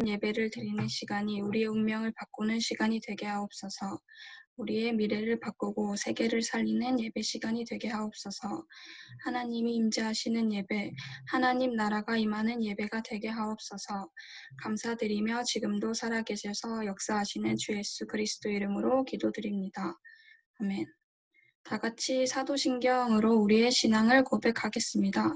예배를 드리는 시간이 우리의 운명을 바꾸는 시간이 되게 하옵소서. 우리의 미래를 바꾸고 세계를 살리는 예배 시간이 되게 하옵소서. 하나님이 임재하시는 예배, 하나님 나라가 임하는 예배가 되게 하옵소서. 감사드리며 지금도 살아계셔서 역사하시는 주 예수 그리스도 이름으로 기도드립니다. 아멘. 다 같이 사도신경으로 우리의 신앙을 고백하겠습니다.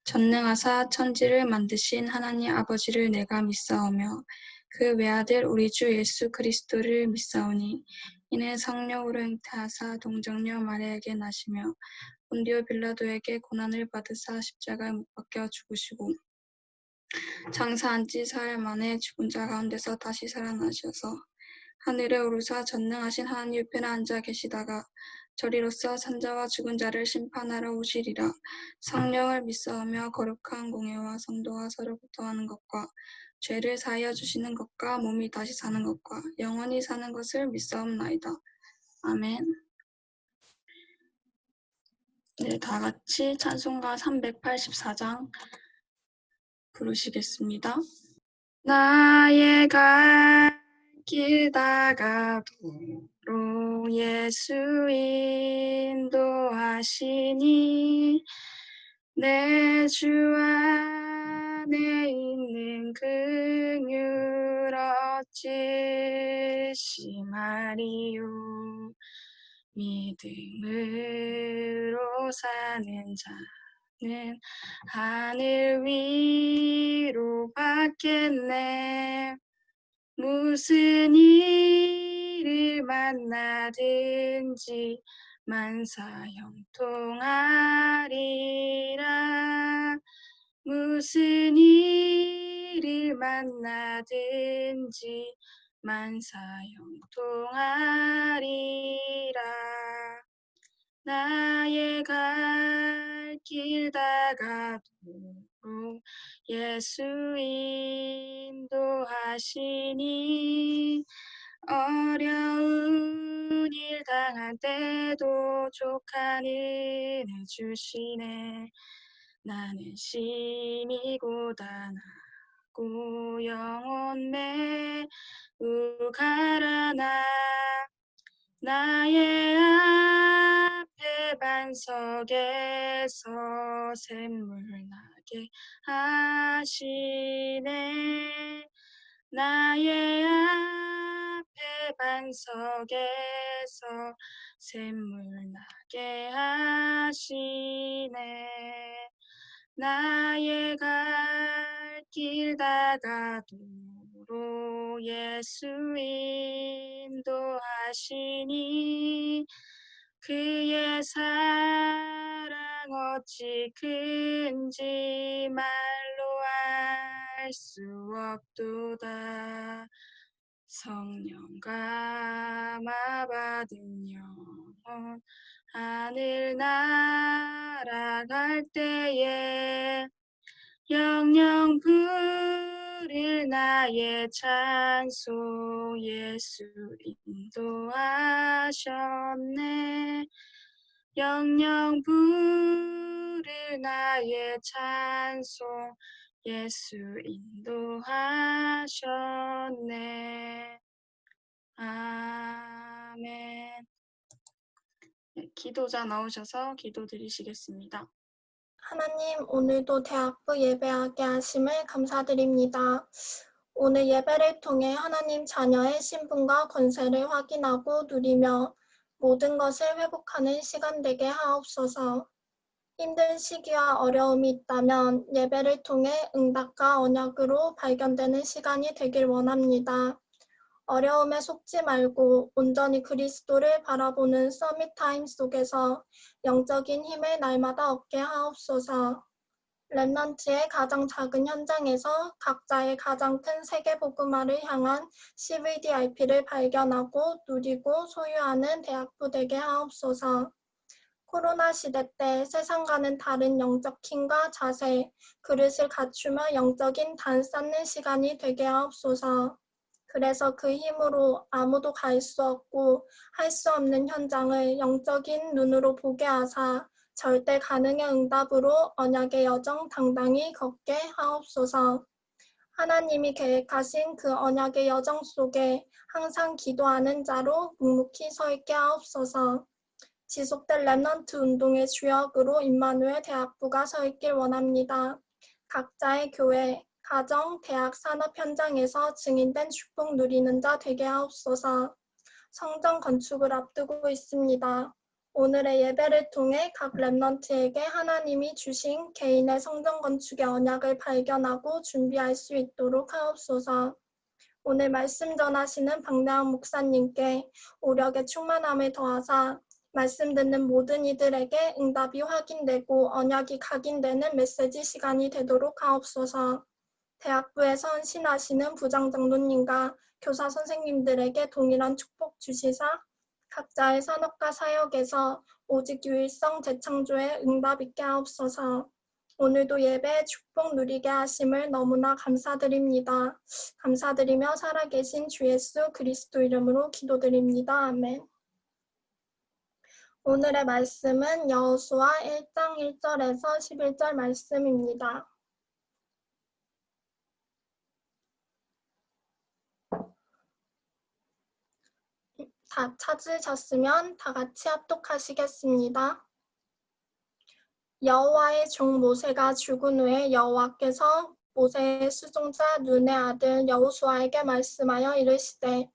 전능하사 천지를 만드신 하나님 아버지를 내가 믿사오며 그 외아들 우리 주 예수 그리스도를 믿사오니 이는 성령으로 잉태하사 동정녀 마리아에게 나시며 본디오 빌라도에게 고난을 받으사 십자가에 못 박혀 죽으시고 장사한 지 사흘 만에 죽은 자 가운데서 다시 살아나셔서 하늘에 오르사 전능하신 하나님 옆에 앉아 계시다가 저리로서 산자와 죽은 자를 심판하러 오시리라. 성령을 믿사오며 거룩한 공예와 성도와 서로 교통하는 것과 죄를 사하여 주시는 것과 몸이 다시 사는 것과 영원히 사는 것을 믿사옵나이다. 아멘. 네, 다 같이 찬송가 384장 부르시겠습니다. 나의 갈 길 다가도록 예수 인도하시니 내 주 안에 있는 긍휼 어찌 심하리요. 믿음으로 사는 자는 하늘 위로 받겠네. 무슨 일을 만나든지 만사 형통하리라. 무슨 일을 만나든지 만사 형통하리라. 나의 갈 길 다가도록 예수 인도하시니 어려운 일 당할 때도 족한 은혜 주시네. 나는 심히 고단하고 영혼 매우 가라나 나의 앞에 반석에서 샘물 나게 하시네. 나의 앞에 반석에서 샘물 나게 하시네. 나의 갈 길 다가도록 예수 인도하시니 그의 사랑 어찌 큰지 말로 알 수 없도다. 성령 감화받은 영혼 하늘 날아갈 때에 영영 부를 나의 찬송 예수 인도하셨네. 영영 부를 나의 찬송 예수 인도하셨네. 아멘. 네, 기도자 나오셔서 기도드리시겠습니다. 하나님, 오늘도 대학부 예배하게 하심을 감사드립니다. 오늘 예배를 통해 하나님 자녀의 신분과 권세를 확인하고 누리며 모든 것을 회복하는 시간 되게 하옵소서. 힘든 시기와 어려움이 있다면 예배를 통해 응답과 언약으로 발견되는 시간이 되길 원합니다. 어려움에 속지 말고 온전히 그리스도를 바라보는 서밋타임 속에서 영적인 힘을 날마다 얻게 하옵소서. 랩넌트의 가장 작은 현장에서 각자의 가장 큰 세계복음화를 향한 CVDIP를 발견하고 누리고 소유하는 대학부 되게 하옵소서. 코로나 시대 때 세상과는 다른 영적 힘과 자세, 그릇을 갖추며 영적인 단 쌓는 시간이 되게 하옵소서. 그래서 그 힘으로 아무도 갈 수 없고 할 수 없는 현장을 영적인 눈으로 보게 하사 절대 가능의 응답으로 언약의 여정 당당히 걷게 하옵소서. 하나님이 계획하신 그 언약의 여정 속에 항상 기도하는 자로 묵묵히 서 있게 하옵소서. 지속될 랩넌트 운동의 주역으로 임마누엘 대학부가 서 있길 원합니다. 각자의 교회, 가정, 대학, 산업 현장에서 증인된 축복 누리는 자 되게 하옵소서. 성전 건축을 앞두고 있습니다. 오늘의 예배를 통해 각 랩넌트에게 하나님이 주신 개인의 성전 건축의 언약을 발견하고 준비할 수 있도록 하옵소서. 오늘 말씀 전하시는 박나은 목사님께 오력의 충만함을 더하사 말씀 듣는 모든 이들에게 응답이 확인되고 언약이 각인되는 메시지 시간이 되도록 하옵소서. 대학부에서 헌신하시는 부장 장로님과 교사 선생님들에게 동일한 축복 주시사 각자의 산업과 사역에서 오직 유일성 재창조에 응답 있게 하옵소서. 오늘도 예배의 축복 누리게 하심을 너무나 감사드립니다. 감사드리며 살아계신 주 예수 그리스도 이름으로 기도드립니다. 아멘. 오늘의 말씀은 여호수아 1장 1절에서 11절 말씀입니다. 다 찾으셨으면 다 같이 합독하시겠습니다. 여호와의 종 모세가 죽은 후에 여호와께서 모세의 수종자 눈의 아들 여호수아에게 말씀하여 이르시되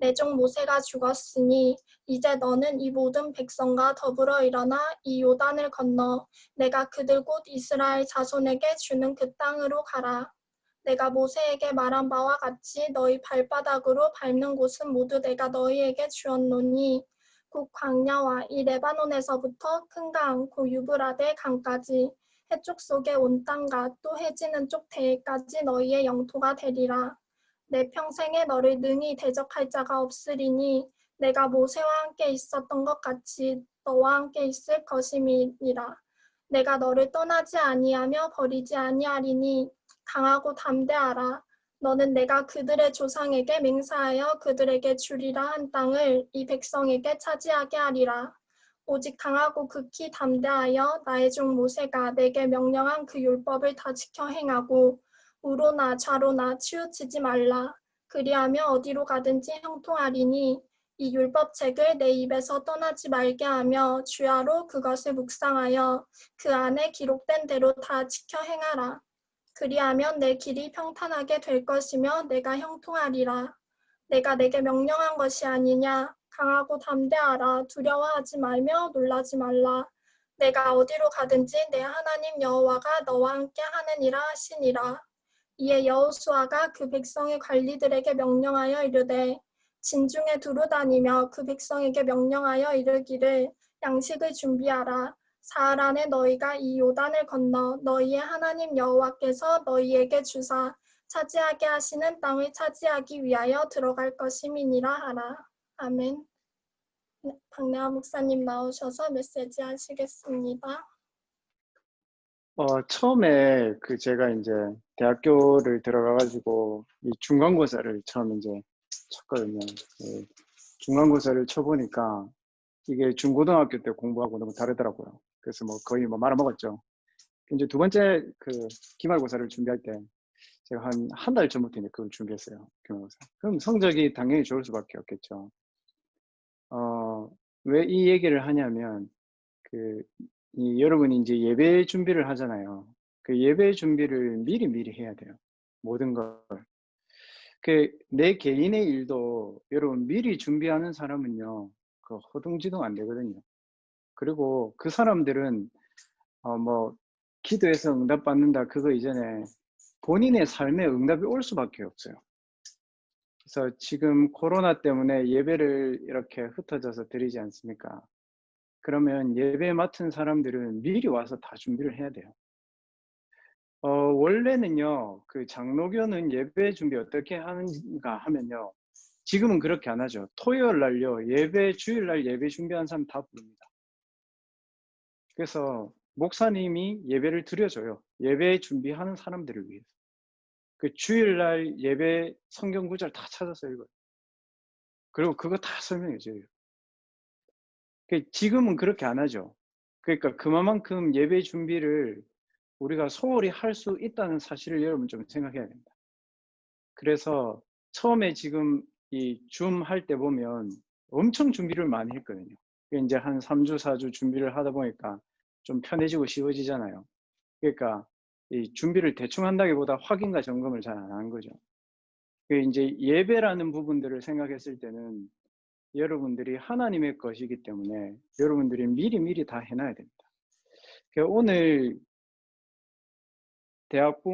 내 종 모세가 죽었으니 이제 너는 이 모든 백성과 더불어 일어나 이 요단을 건너 내가 그들 곧 이스라엘 자손에게 주는 그 땅으로 가라. 내가 모세에게 말한 바와 같이 너희 발바닥으로 밟는 곳은 모두 내가 너희에게 주었노니 곧 광야와 이 레바논에서부터 큰 강, 고 유브라데 강까지 해쪽 속의 온 땅과 또 해지는 쪽 대해까지 너희의 영토가 되리라. 내 평생에 너를 능히 대적할 자가 없으리니 내가 모세와 함께 있었던 것 같이 너와 함께 있을 것임이니라. 내가 너를 떠나지 아니하며 버리지 아니하리니 강하고 담대하라. 너는 내가 그들의 조상에게 맹세하여 그들에게 주리라 한 땅을 이 백성에게 차지하게 하리라. 오직 강하고 극히 담대하여 나의 종 모세가 내게 명령한 그 율법을 다 지켜 행하고 우로나 좌로나 치우치지 말라. 그리하며 어디로 가든지 형통하리니 이 율법책을 내 입에서 떠나지 말게 하며 주야로 그것을 묵상하여 그 안에 기록된 대로 다 지켜 행하라. 그리하면 내 길이 평탄하게 될 것이며 내가 형통하리라. 내가 내게 명령한 것이 아니냐. 강하고 담대하라. 두려워하지 말며 놀라지 말라. 내가 어디로 가든지 내 하나님 여호와가 너와 함께 하느니라 하시니라. 이에 여호수아가 그 백성의 관리들에게 명령하여 이르되 진중에 두루 다니며 그 백성에게 명령하여 이르기를 양식을 준비하라. 사흘 안에 너희가 이 요단을 건너 너희의 하나님 여호와께서 너희에게 주사 차지하게 하시는 땅을 차지하기 위하여 들어갈 것임이니라 하라. 아멘. 박래아 목사님 나오셔서 메시지 하시겠습니다. 처음에 제가 이제 대학교를 들어가가지고 이 중간고사를 처음 이제 쳤거든요. 중간고사를 쳐보니까 이게 중고등학교 때 공부하고 너무 다르더라고요. 그래서 거의 말아먹었죠. 이제 두 번째 기말고사를 준비할 때 제가 한 달 전부터 이제 그걸 준비했어요. 기말고사. 그럼 성적이 당연히 좋을 수밖에 없겠죠. 왜 이 얘기를 하냐면 여러분이 이제 예배 준비를 하잖아요. 그 예배 준비를 미리 해야 돼요. 모든 걸. 내 개인의 일도 여러분 미리 준비하는 사람은요, 허둥지둥 안 되거든요. 그리고 그 사람들은 기도해서 응답 받는다 그거 이전에 본인의 삶에 응답이 올 수밖에 없어요. 그래서 지금 코로나 때문에 예배를 이렇게 흩어져서 드리지 않습니까? 그러면 예배 맡은 사람들은 미리 와서 다 준비를 해야 돼요. 원래는요, 장로교는 예배 준비 어떻게 하는가 하면요, 지금은 그렇게 안 하죠. 토요일 날요, 주일날 예배 준비한 사람 다 부릅니다. 그래서 목사님이 예배를 드려줘요. 예배 준비하는 사람들을 위해서. 주일날 예배 성경 구절 다 찾아서 읽어요. 그리고 그거 다 설명해줘요. 지금은 그렇게 안 하죠. 그러니까 그만큼 예배 준비를 우리가 소홀히 할 수 있다는 사실을 여러분 좀 생각해야 됩니다. 그래서 처음에 지금 이 줌 할 때 보면 엄청 준비를 많이 했거든요. 이제 한 3주, 4주 준비를 하다 보니까 좀 편해지고 쉬워지잖아요. 그러니까 이 준비를 대충 한다기보다 확인과 점검을 잘 안 하는 거죠. 이제 예배라는 부분들을 생각했을 때는 여러분들이 하나님의 것이기 때문에 여러분들이 미리미리 다 해놔야 됩니다. 오늘 대학부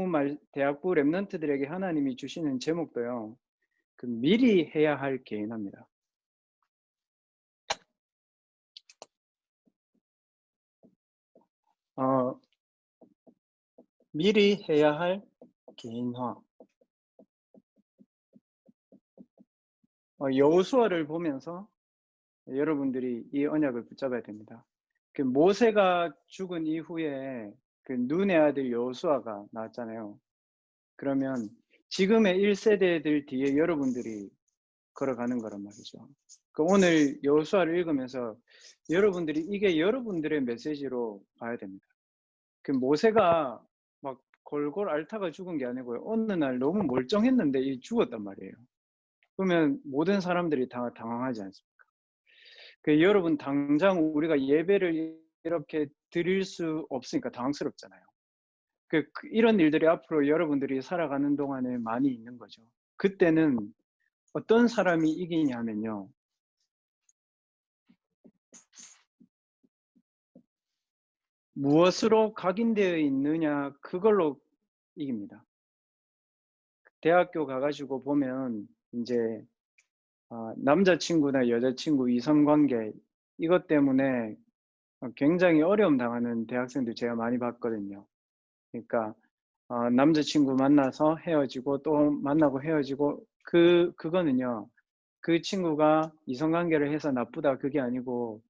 랩런트들에게 하나님이 주시는 제목도요. 그 미리 해야 할 개인합니다. 미리 해야 할 개인화. 여호수아를 보면서 여러분들이 이 언약을 붙잡아야 됩니다. 그 모세가 죽은 이후에 그 눈의 아들 여호수아가 나왔잖아요. 그러면 지금의 1세대들 뒤에 여러분들이 걸어가는 거란 말이죠. 오늘 여호수아를 읽으면서 여러분들이 이게 여러분들의 메시지로 봐야 됩니다. 그 모세가 막 골골 앓다가 죽은 게 아니고요. 어느 날 너무 멀쩡했는데 이 죽었단 말이에요. 그러면 모든 사람들이 다 당황하지 않습니까? 여러분 당장 우리가 예배를 이렇게 드릴 수 없으니까 당황스럽잖아요. 이런 일들이 앞으로 여러분들이 살아가는 동안에 많이 있는 거죠. 그때는 어떤 사람이 이기냐면요. 무엇으로 각인되어 있느냐 그걸로 이깁니다. 대학교 가가지고 보면 이제 남자친구나 여자친구 이성관계 이것 때문에 굉장히 어려움 당하는 대학생들 제가 많이 봤거든요. 그러니까 남자친구 만나서 헤어지고 또 만나고 헤어지고 그거는요. 그 친구가 이성관계를 해서 나쁘다 그게 아니고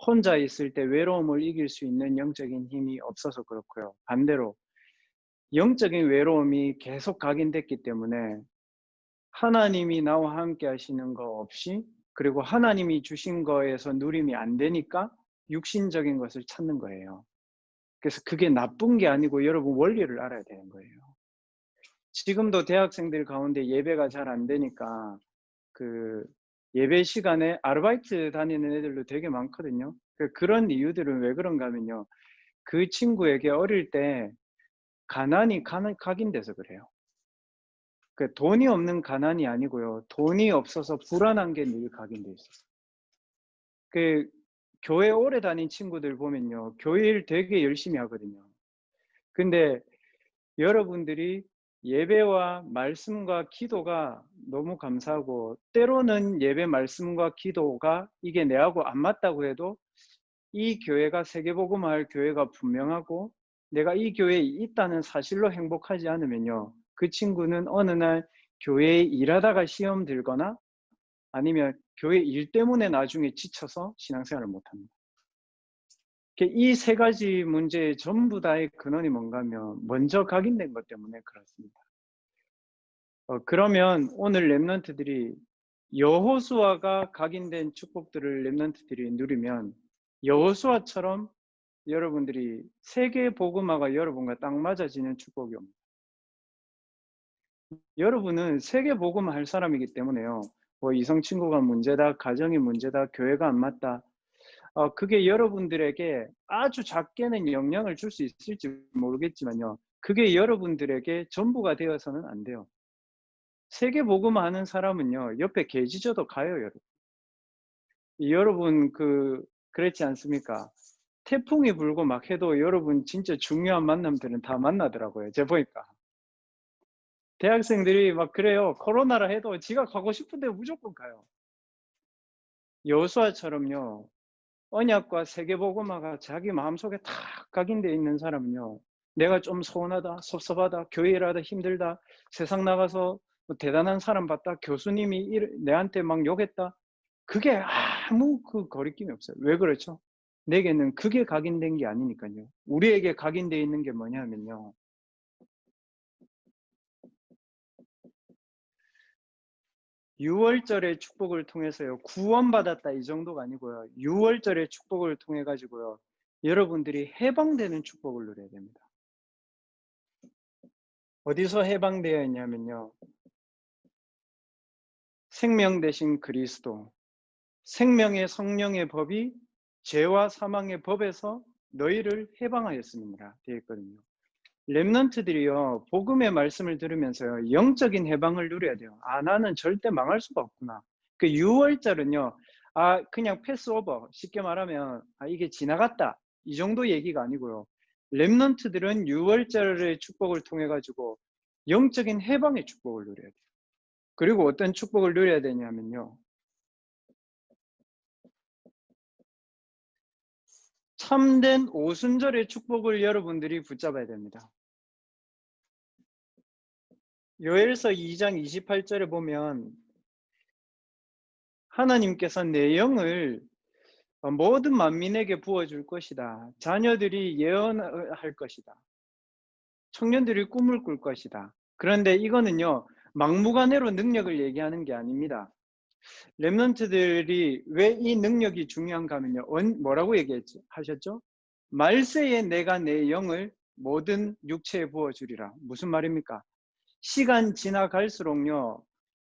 혼자 있을 때 외로움을 이길 수 있는 영적인 힘이 없어서 그렇고요. 반대로 영적인 외로움이 계속 각인됐기 때문에 하나님이 나와 함께 하시는 거 없이 그리고 하나님이 주신 거에서 누림이 안 되니까 육신적인 것을 찾는 거예요. 그래서 그게 나쁜 게 아니고 여러분 원리를 알아야 되는 거예요. 지금도 대학생들 가운데 예배가 잘 안 되니까 그 예배 시간에 아르바이트 다니는 애들도 되게 많거든요. 그런 이유들은 왜 그런가 하면요. 그 친구에게 어릴 때 가난이 각인돼서 그래요. 돈이 없는 가난이 아니고요. 돈이 없어서 불안한 게 늘 각인돼 있어요. 교회 오래 다닌 친구들 보면요. 교회 일 되게 열심히 하거든요. 근데 여러분들이 예배와 말씀과 기도가 너무 감사하고 때로는 예배 말씀과 기도가 이게 내하고 안 맞다고 해도 이 교회가 세계복음화할 교회가 분명하고 내가 이 교회에 있다는 사실로 행복하지 않으면요. 그 친구는 어느 날 교회에 일하다가 시험 들거나 아니면 교회 일 때문에 나중에 지쳐서 신앙생활을 못합니다. 이 세 가지 문제의 전부 다의 근원이 뭔가 하면 먼저 각인된 것 때문에 그렇습니다. 그러면 오늘 랩런트들이 여호수아가 각인된 축복들을 랩런트들이 누리면 여호수아처럼 여러분들이 세계 복음화가 여러분과 딱 맞아지는 축복이 옵니다. 여러분은 세계 복음화 할 사람이기 때문에요. 이성 친구가 문제다, 가정이 문제다, 교회가 안 맞다. 그게 여러분들에게 아주 작게는 영향을 줄 수 있을지 모르겠지만요. 그게 여러분들에게 전부가 되어서는 안 돼요. 세계 복음화 하는 사람은요. 옆에 개 짖어도 가요, 여러분. 여러분 그렇지 않습니까? 태풍이 불고 막 해도 여러분 진짜 중요한 만남들은 다 만나더라고요. 제가 보니까. 대학생들이 막 그래요. 코로나라 해도 지가 가고 싶은데 무조건 가요. 여호수아처럼요. 언약과 세계복음화가 자기 마음속에 탁 각인되어 있는 사람은요. 내가 좀 서운하다, 섭섭하다, 교회 일하다 힘들다, 세상 나가서 뭐 대단한 사람 봤다, 교수님이 내한테 막 욕했다. 그게 아무 거리낌이 없어요. 왜 그렇죠? 내게는 그게 각인된 게 아니니까요. 우리에게 각인되어 있는 게 뭐냐면요. 6월절의 축복을 통해서요. 구원받았다 이 정도가 아니고요. 6월절의 축복을 통해 가지고요. 여러분들이 해방되는 축복을 누려야 됩니다. 어디서 해방되어 있냐면요. 생명 대신 그리스도, 생명의 성령의 법이 죄와 사망의 법에서 너희를 해방하였습니다. 되어 있거든요. 렘넌트들이요, 복음의 말씀을 들으면서요, 영적인 해방을 누려야 돼요. 아, 나는 절대 망할 수가 없구나. 그 6월절은요, 아, 그냥 패스오버, 쉽게 말하면, 아, 이게 지나갔다. 이 정도 얘기가 아니고요. 렘넌트들은 6월절의 축복을 통해가지고 영적인 해방의 축복을 누려야 돼요. 그리고 어떤 축복을 누려야 되냐면요. 참된 오순절의 축복을 여러분들이 붙잡아야 됩니다. 요엘서 2장 28절에 보면 하나님께서 내 영을 모든 만민에게 부어줄 것이다. 자녀들이 예언할 것이다. 청년들이 꿈을 꿀 것이다. 그런데 이거는요, 막무가내로 능력을 얘기하는 게 아닙니다. 렘넌트들이 왜 이 능력이 중요한가 하면요, 뭐라고 하셨죠? 말세에 내가 내 영을 모든 육체에 부어주리라. 무슨 말입니까? 시간 지나갈수록요,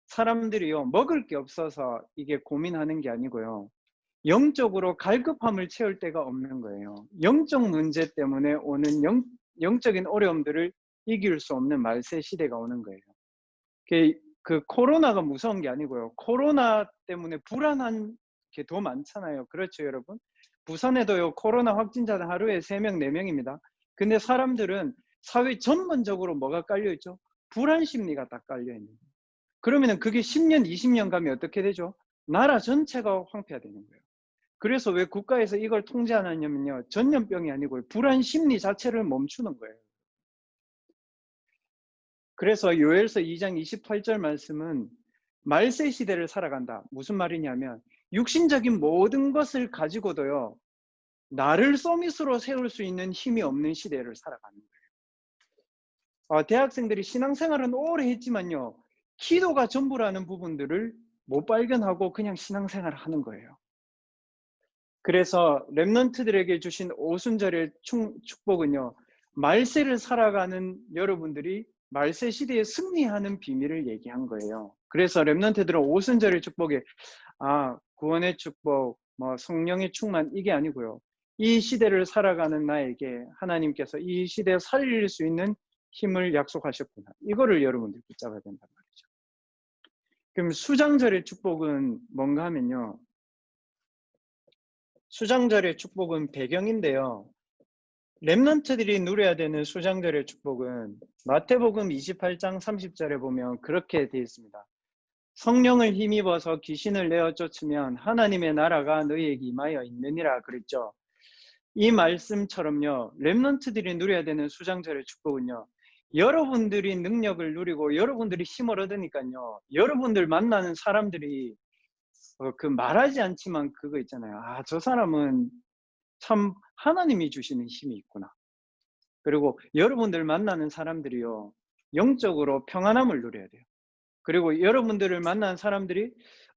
사람들이요, 먹을 게 없어서 이게 고민하는 게 아니고요, 영적으로 갈급함을 채울 데가 없는 거예요. 영적 문제 때문에 오는 영적인 어려움들을 이길 수 없는 말세 시대가 오는 거예요. 그 코로나가 무서운 게 아니고요. 코로나 때문에 불안한 게 더 많잖아요. 그렇죠, 여러분? 부산에도요, 코로나 확진자는 하루에 3명, 4명입니다. 근데 사람들은 사회 전반적으로 뭐가 깔려있죠? 불안 심리가 딱 깔려있는 거예요. 그러면 그게 10년, 20년 가면 어떻게 되죠? 나라 전체가 황폐화되는 거예요. 그래서 왜 국가에서 이걸 통제 안 하냐면요, 전염병이 아니고 불안 심리 자체를 멈추는 거예요. 그래서 요엘서 2장 28절 말씀은 말세 시대를 살아간다. 무슨 말이냐면 육신적인 모든 것을 가지고도요, 나를 서밋으로 세울 수 있는 힘이 없는 시대를 살아가는 거예요. 대학생들이 신앙생활은 오래 했지만요, 기도가 전부라는 부분들을 못 발견하고 그냥 신앙생활을 하는 거예요. 그래서 렘넌트들에게 주신 오순절의 축복은요, 말세를 살아가는 여러분들이 말세 시대에 승리하는 비밀을 얘기한 거예요. 그래서 렘넌트들은 오순절의 축복에 구원의 축복, 성령의 충만, 이게 아니고요, 이 시대를 살아가는 나에게 하나님께서 이 시대에 살릴 수 있는 힘을 약속하셨구나, 이거를 여러분들이 붙잡아야 된단 말이죠. 그럼 수장절의 축복은 뭔가 하면요, 수장절의 축복은 배경인데요, 렘넌트들이 누려야 되는 수장절의 축복은 마태복음 28장 30절에 보면 그렇게 되어 있습니다. 성령을 힘입어서 귀신을 내어 쫓으면 하나님의 나라가 너희에게 임하여 있느니라 그랬죠. 이 말씀처럼요, 렘넌트들이 누려야 되는 수장절의 축복은요, 여러분들이 능력을 누리고 여러분들이 힘을 얻으니까요, 여러분들 만나는 사람들이 그 말하지 않지만 그거 있잖아요. 저 사람은 참 하나님이 주시는 힘이 있구나. 그리고 여러분들 만나는 사람들이요, 영적으로 평안함을 누려야 돼요. 그리고 여러분들을 만난 사람들이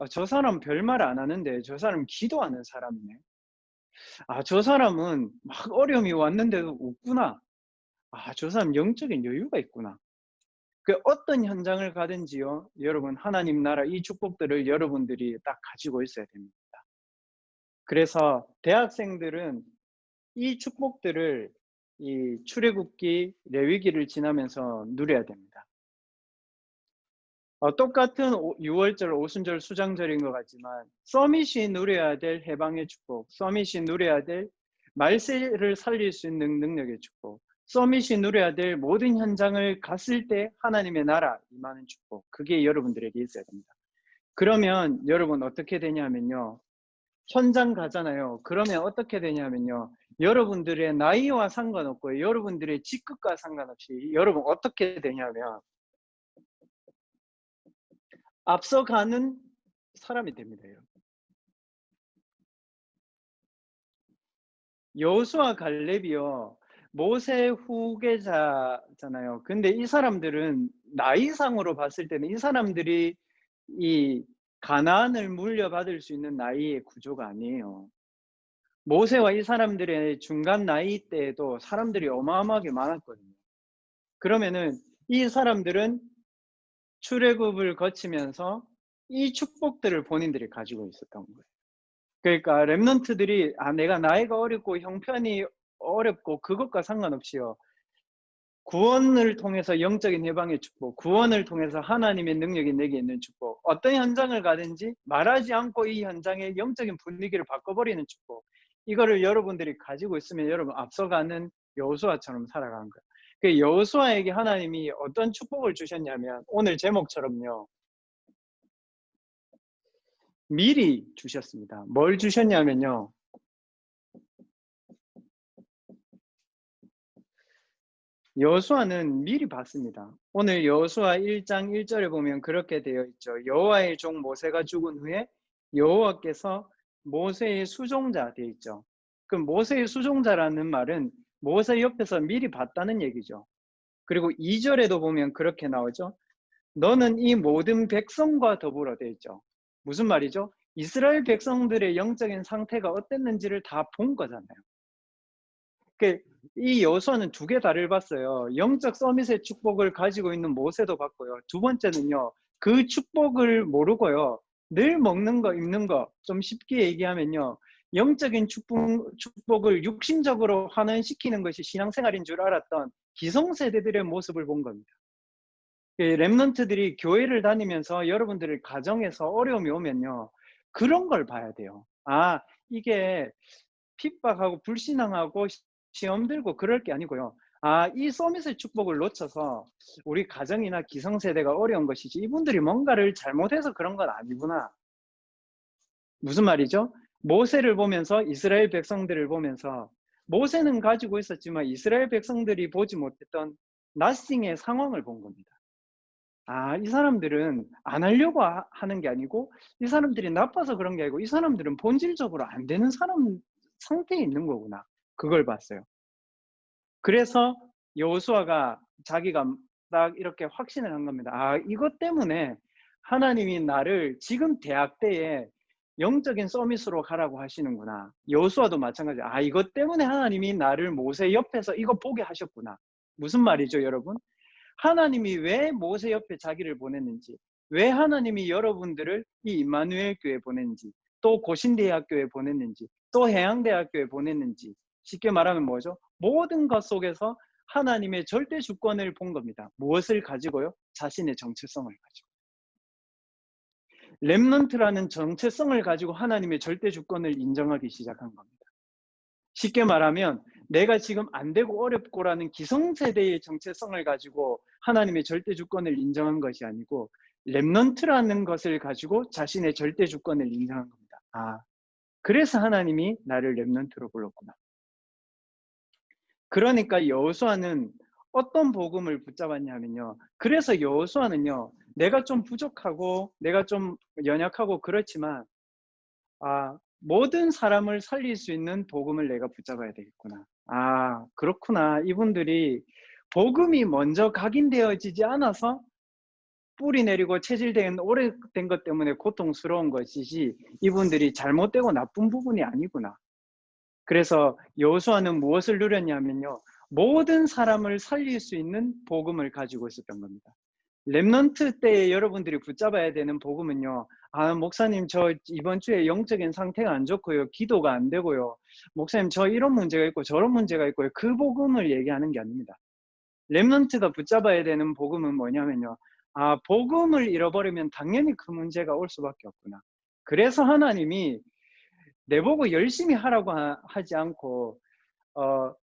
저 사람 별말 안 하는데 저 사람 기도하는 사람이네. 저 사람은 막 어려움이 왔는데도 웃구나. 저 사람 영적인 여유가 있구나. 그 어떤 현장을 가든지요, 여러분 하나님 나라 이 축복들을 여러분들이 딱 가지고 있어야 됩니다. 그래서 대학생들은 이 축복들을 이 출애굽기, 레위기를 지나면서 누려야 됩니다. 똑같은 6월절, 오순절, 수장절인 것 같지만 서밋이 누려야 될 해방의 축복, 서밋이 누려야 될 말세를 살릴 수 있는 능력의 축복, 서밋이 누려야 될 모든 현장을 갔을 때 하나님의 나라 임하는 축복, 그게 여러분들에게 있어야 됩니다. 그러면 여러분 어떻게 되냐면요, 현장 가잖아요. 그러면 어떻게 되냐면요, 여러분들의 나이와 상관없고 여러분들의 직급과 상관없이 여러분 어떻게 되냐면 앞서가는 사람이 됩니다. 여호수아 갈렙이요, 모세 후계자잖아요. 근데 이 사람들은 나이상으로 봤을 때는 이 사람들이 이 가나안을 물려받을 수 있는 나이의 구조가 아니에요. 모세와 이 사람들의 중간 나이 때에도 사람들이 어마어마하게 많았거든요. 그러면은 이 사람들은 출애굽을 거치면서 이 축복들을 본인들이 가지고 있었던 거예요. 그러니까 렘넌트들이 내가 나이가 어렵고 형편이 어렵고 그것과 상관없이요. 구원을 통해서 영적인 해방의 축복, 구원을 통해서 하나님의 능력이 내게 있는 축복, 어떤 현장을 가든지 말하지 않고 이 현장의 영적인 분위기를 바꿔버리는 축복, 이거를 여러분들이 가지고 있으면 여러분 앞서가는 여호수아처럼 살아가는 거예요. 그 여호수아에게 하나님이 어떤 축복을 주셨냐면 오늘 제목처럼요. 미리 주셨습니다. 뭘 주셨냐면요. 여호수아는 미리 봤습니다. 오늘 여호수아 1장 1절에 보면 그렇게 되어 있죠. 여호와의 종 모세가 죽은 후에 여호와께서 모세의 수종자 되어 있죠. 그 모세의 수종자라는 말은 모세 옆에서 미리 봤다는 얘기죠. 그리고 2절에도 보면 그렇게 나오죠. 너는 이 모든 백성과 더불어 되어 있죠. 무슨 말이죠? 이스라엘 백성들의 영적인 상태가 어땠는지를 다 본 거잖아요. 이 여호수아는 두 개 다를 봤어요. 영적 서밋의 축복을 가지고 있는 모세도 봤고요. 두 번째는요. 그 축복을 모르고요. 늘 먹는 거, 입는 거, 좀 쉽게 얘기하면요. 영적인 축복을 육신적으로 환원시키는 것이 신앙생활인 줄 알았던 기성세대들의 모습을 본 겁니다. 렘넌트들이 교회를 다니면서 여러분들의 가정에서 어려움이 오면요. 그런 걸 봐야 돼요. 이게 핍박하고 불신앙하고 시험 들고 그럴 게 아니고요. 이 서밋의 축복을 놓쳐서 우리 가정이나 기성세대가 어려운 것이지 이분들이 뭔가를 잘못해서 그런 건 아니구나. 무슨 말이죠? 모세를 보면서 이스라엘 백성들을 보면서 모세는 가지고 있었지만 이스라엘 백성들이 보지 못했던 nothing의 상황을 본 겁니다. 이 사람들은 안 하려고 하는 게 아니고 이 사람들이 나빠서 그런 게 아니고 이 사람들은 본질적으로 안 되는 사람 상태에 있는 거구나. 그걸 봤어요. 그래서 여호수아가 자기가 딱 이렇게 확신을 한 겁니다. 이것 때문에 하나님이 나를 지금 대학 때에 영적인 서밋으로 가라고 하시는구나. 여호수아도 마찬가지예요. 이것 때문에 하나님이 나를 모세 옆에서 이거 보게 하셨구나. 무슨 말이죠, 여러분? 하나님이 왜 모세 옆에 자기를 보냈는지, 왜 하나님이 여러분들을 이 임마누엘 교회에 보냈는지, 또 고신대학교에 보냈는지, 또 해양대학교에 보냈는지, 쉽게 말하면 뭐죠? 모든 것 속에서 하나님의 절대 주권을 본 겁니다. 무엇을 가지고요? 자신의 정체성을 가지고. 렘넌트라는 정체성을 가지고 하나님의 절대 주권을 인정하기 시작한 겁니다. 쉽게 말하면 내가 지금 안 되고 어렵고라는 기성세대의 정체성을 가지고 하나님의 절대 주권을 인정한 것이 아니고 렘넌트라는 것을 가지고 자신의 절대 주권을 인정한 겁니다. 그래서 하나님이 나를 렘넌트로 불렀구나. 그러니까 여호수아는 어떤 복음을 붙잡았냐면요. 그래서 여호수아는요. 내가 좀 부족하고 내가 좀 연약하고 그렇지만 모든 사람을 살릴 수 있는 복음을 내가 붙잡아야 되겠구나. 그렇구나. 이분들이 복음이 먼저 각인되어지지 않아서 뿌리 내리고 체질된 오래된 것 때문에 고통스러운 것이지 이분들이 잘못되고 나쁜 부분이 아니구나. 그래서 여호수아는 무엇을 누렸냐면요. 모든 사람을 살릴 수 있는 복음을 가지고 있었던 겁니다. 렘넌트 때에 여러분들이 붙잡아야 되는 복음은요. 목사님 저 이번 주에 영적인 상태가 안 좋고요. 기도가 안 되고요. 목사님 저 이런 문제가 있고 저런 문제가 있고요. 그 복음을 얘기하는 게 아닙니다. 렘넌트가 붙잡아야 되는 복음은 뭐냐면요. 복음을 잃어버리면 당연히 그 문제가 올 수밖에 없구나. 그래서 하나님이 내보고 열심히 하라고 하지 않고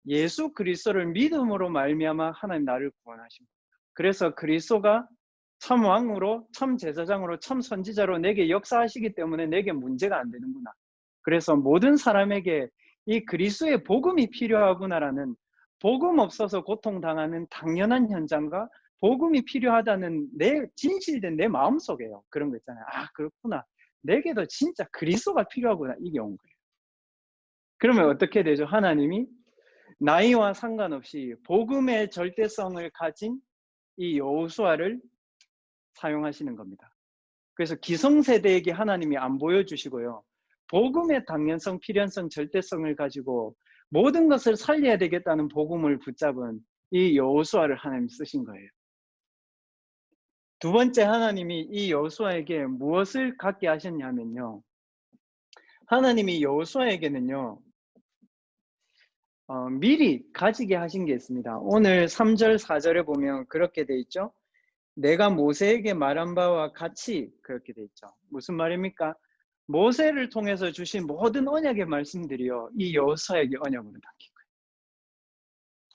예수 그리스도를 믿음으로 말미암아 하나님 나를 구원하신 겁니다. 그래서 그리스도가 참 왕으로 참 제사장으로 참 선지자로 내게 역사하시기 때문에 내게 문제가 안 되는구나. 그래서 모든 사람에게 이 그리스도의 복음이 필요하구나라는 복음 없어서 고통당하는 당연한 현장과 복음이 필요하다는 내 진실된 내 마음속에요. 그런 거 있잖아요. 그렇구나. 내게도 진짜 그리스도가 필요하구나. 이게 온 거예요. 그러면 어떻게 되죠? 하나님이 나이와 상관없이 복음의 절대성을 가진 이 여호수아를 사용하시는 겁니다. 그래서 기성세대에게 하나님이 안 보여주시고요. 복음의 당연성, 필연성, 절대성을 가지고 모든 것을 살려야 되겠다는 복음을 붙잡은 이 여호수아를 하나님 쓰신 거예요. 두 번째 하나님이 이 여호수아에게 무엇을 갖게 하셨냐면요. 하나님이 여호수아에게는요. 미리 가지게 하신 게 있습니다. 오늘 3절, 4절에 보면 그렇게 돼 있죠. 내가 모세에게 말한 바와 같이 그렇게 돼 있죠. 무슨 말입니까? 모세를 통해서 주신 모든 언약의 말씀들이요. 이 여호수아에게 언약으로 담긴 거예요.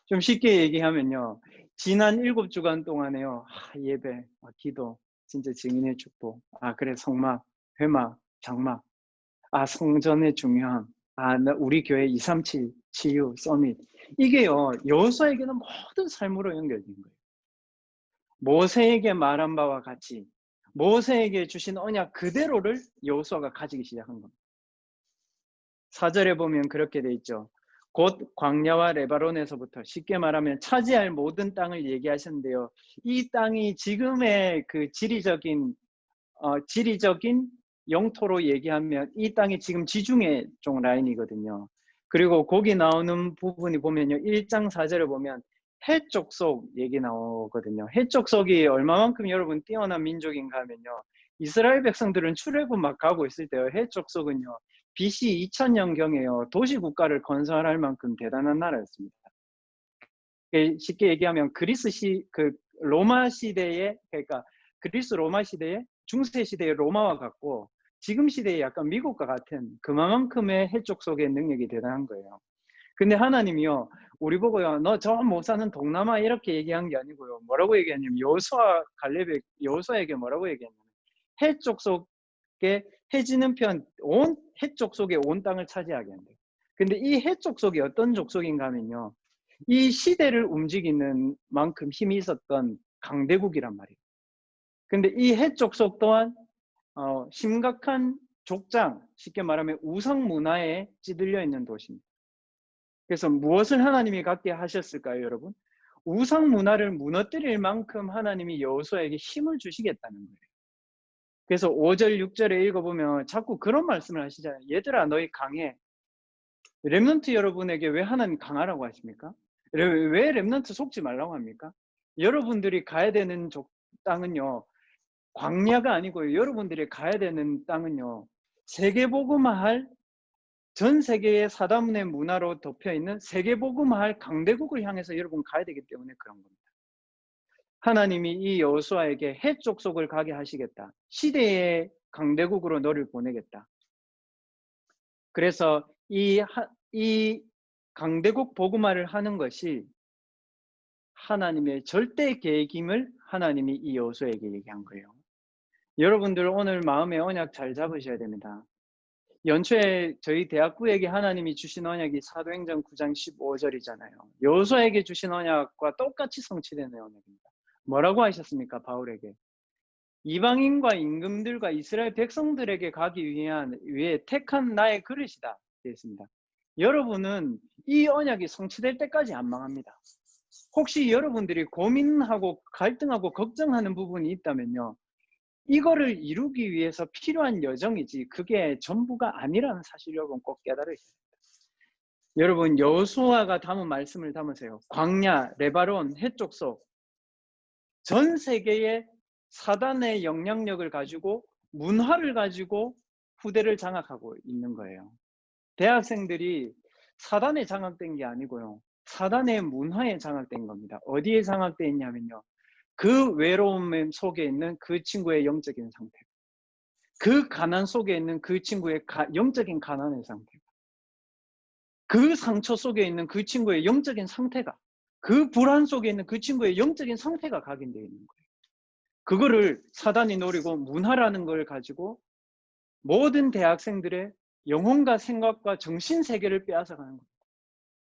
좀 쉽게 얘기하면요. 지난 7주간 동안에요. 예배, 기도, 진짜 증인의 축복. 그래, 성막, 회막, 장막. 성전의 중요함. 우리 교회 237 치유 서밋. 이게요. 여호수아에게는 모든 삶으로 연결된 거예요. 모세에게 말한 바와 같이 모세에게 주신 언약 그대로를 여호수아가 가지기 시작한 겁니다. 4절에 보면 그렇게 돼 있죠. 곧 광야와 레바논에서부터 쉽게 말하면 차지할 모든 땅을 얘기하셨는데요. 이 땅이 지금의 그 지리적인 영토로 얘기하면 이 땅이 지금 지중해 쪽 라인이거든요. 그리고 거기 나오는 부분이 보면요. 1장 4절에 보면 해족속 얘기 나오거든요. 해족속이 얼마만큼 여러분 뛰어난 민족인가 하면요. 이스라엘 백성들은 출애굽 막 가고 있을 때요. 해족속은요. BC 2000년경에요. 도시국가를 건설할 만큼 대단한 나라였습니다. 쉽게 얘기하면 로마 시대에, 그러니까 그리스 로마 시대에 중세 시대의 로마와 같고 지금 시대에 약간 미국과 같은 그만큼의 해족속의 능력이 대단한 거예요. 근데 하나님이요, 우리 보고요, 너 저 못 사는 동남아 이렇게 얘기한 게 아니고요. 뭐라고 얘기했냐면 여호수아에게 뭐라고 얘기했냐면 해족속에 해지는 편 온 해족속의 온 땅을 차지하게 한대요. 근데 이 해족속이 어떤 족속인가 하면요. 이 시대를 움직이는 만큼 힘이 있었던 강대국이란 말이에요. 근데 이 해족속 또한 심각한 족장, 쉽게 말하면 우상 문화에 찌들려 있는 도시입니다. 그래서 무엇을 하나님이 갖게 하셨을까요, 여러분? 우상 문화를 무너뜨릴 만큼 하나님이 여호수아에게 힘을 주시겠다는 거예요. 그래서 5절, 6절에 읽어보면 자꾸 그런 말씀을 하시잖아요. 얘들아, 너희 강해. 렘넌트 여러분에게 왜 하나님 강하라고 하십니까? 왜 렘넌트 속지 말라고 합니까? 여러분들이 가야 되는 땅은요. 광야가 아니고요. 여러분들이 가야 되는 땅은요. 세계복음화할 전 세계의 사단문의 문화로 덮여있는 세계복음화할 강대국을 향해서 여러분 가야 되기 때문에 그런 겁니다. 하나님이 이 여호수아에게 해족속을 가게 하시겠다. 시대의 강대국으로 너를 보내겠다. 그래서 이 강대국 복음화를 하는 것이 하나님의 절대 계획임을 하나님이 이 여호수아에게 얘기한 거예요. 여러분들 오늘 마음의 언약 잘 잡으셔야 됩니다. 연초에 저희 대학부에게 하나님이 주신 언약이 사도행전 9장 15절이잖아요. 여호수아에게 주신 언약과 똑같이 성취되는 언약입니다. 뭐라고 하셨습니까? 바울에게. 이방인과 임금들과 이스라엘 백성들에게 가기 위해 택한 나의 그릇이다. 되었습니다. 여러분은 이 언약이 성취될 때까지 안 망합니다. 혹시 여러분들이 고민하고 갈등하고 걱정하는 부분이 있다면요. 이거를 이루기 위해서 필요한 여정이지 그게 전부가 아니라는 사실 여러분 꼭 깨달으셔야 됩니다. 여러분 여호수아가 담은 말씀을 담으세요. 광야, 레바논, 해족속 전 세계의 사단의 영향력을 가지고 문화를 가지고 후대를 장악하고 있는 거예요. 대학생들이 사단에 장악된 게 아니고요. 사단의 문화에 장악된 겁니다. 어디에 장악되어 있냐면요. 그 외로움 속에 있는 그 친구의 영적인 상태, 그 가난 속에 있는 그 친구의 영적인 가난의 상태, 그 상처 속에 있는 그 친구의 영적인 상태가, 그 불안 속에 있는 그 친구의 영적인 상태가 각인되어 있는 거예요. 그거를 사단이 노리고 문화라는 걸 가지고 모든 대학생들의 영혼과 생각과 정신세계를 빼앗아가는 겁니다.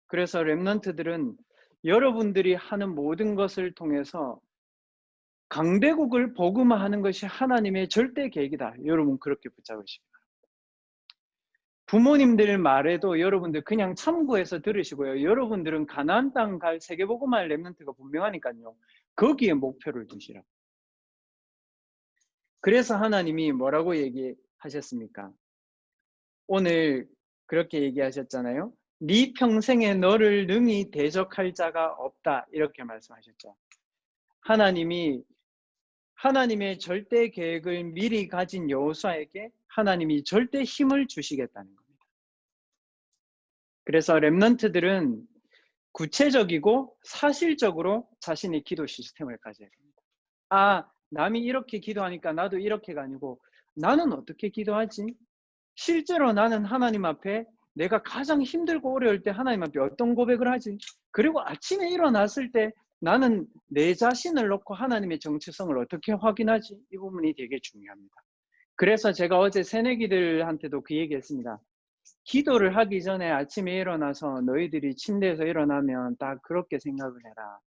그래서 렘넌트들은 여러분들이 하는 모든 것을 통해서 강대국을 복음화하는 것이 하나님의 절대 계획이다. 여러분 그렇게 붙잡으시기 바랍니다. 부모님들 말에도 여러분들 그냥 참고해서 들으시고요. 여러분들은 가나안 땅 갈 세계복음화할 렘넌트가 분명하니까요. 거기에 목표를 두시라고. 그래서 하나님이 뭐라고 얘기하셨습니까? 오늘 그렇게 얘기하셨잖아요. 네 평생에 너를 능히 대적할 자가 없다. 이렇게 말씀하셨죠. 하나님이 하나님의 절대 계획을 미리 가진 여호수아에게 하나님이 절대 힘을 주시겠다는 겁니다. 그래서 렘넌트들은 구체적이고 사실적으로 자신의 기도 시스템을 가져야 됩니다. 아, 남이 이렇게 기도하니까 나도 이렇게가 아니고 나는 어떻게 기도하지? 실제로 나는 하나님 앞에 내가 가장 힘들고 어려울 때 하나님 앞에 어떤 고백을 하지? 그리고 아침에 일어났을 때 나는 내 자신을 놓고 하나님의 정체성을 어떻게 확인하지? 이 부분이 되게 중요합니다. 그래서 제가 어제 새내기들한테도 그 얘기했습니다. 기도를 하기 전에 아침에 일어나서 너희들이 침대에서 일어나면 다 그렇게 생각을 해라.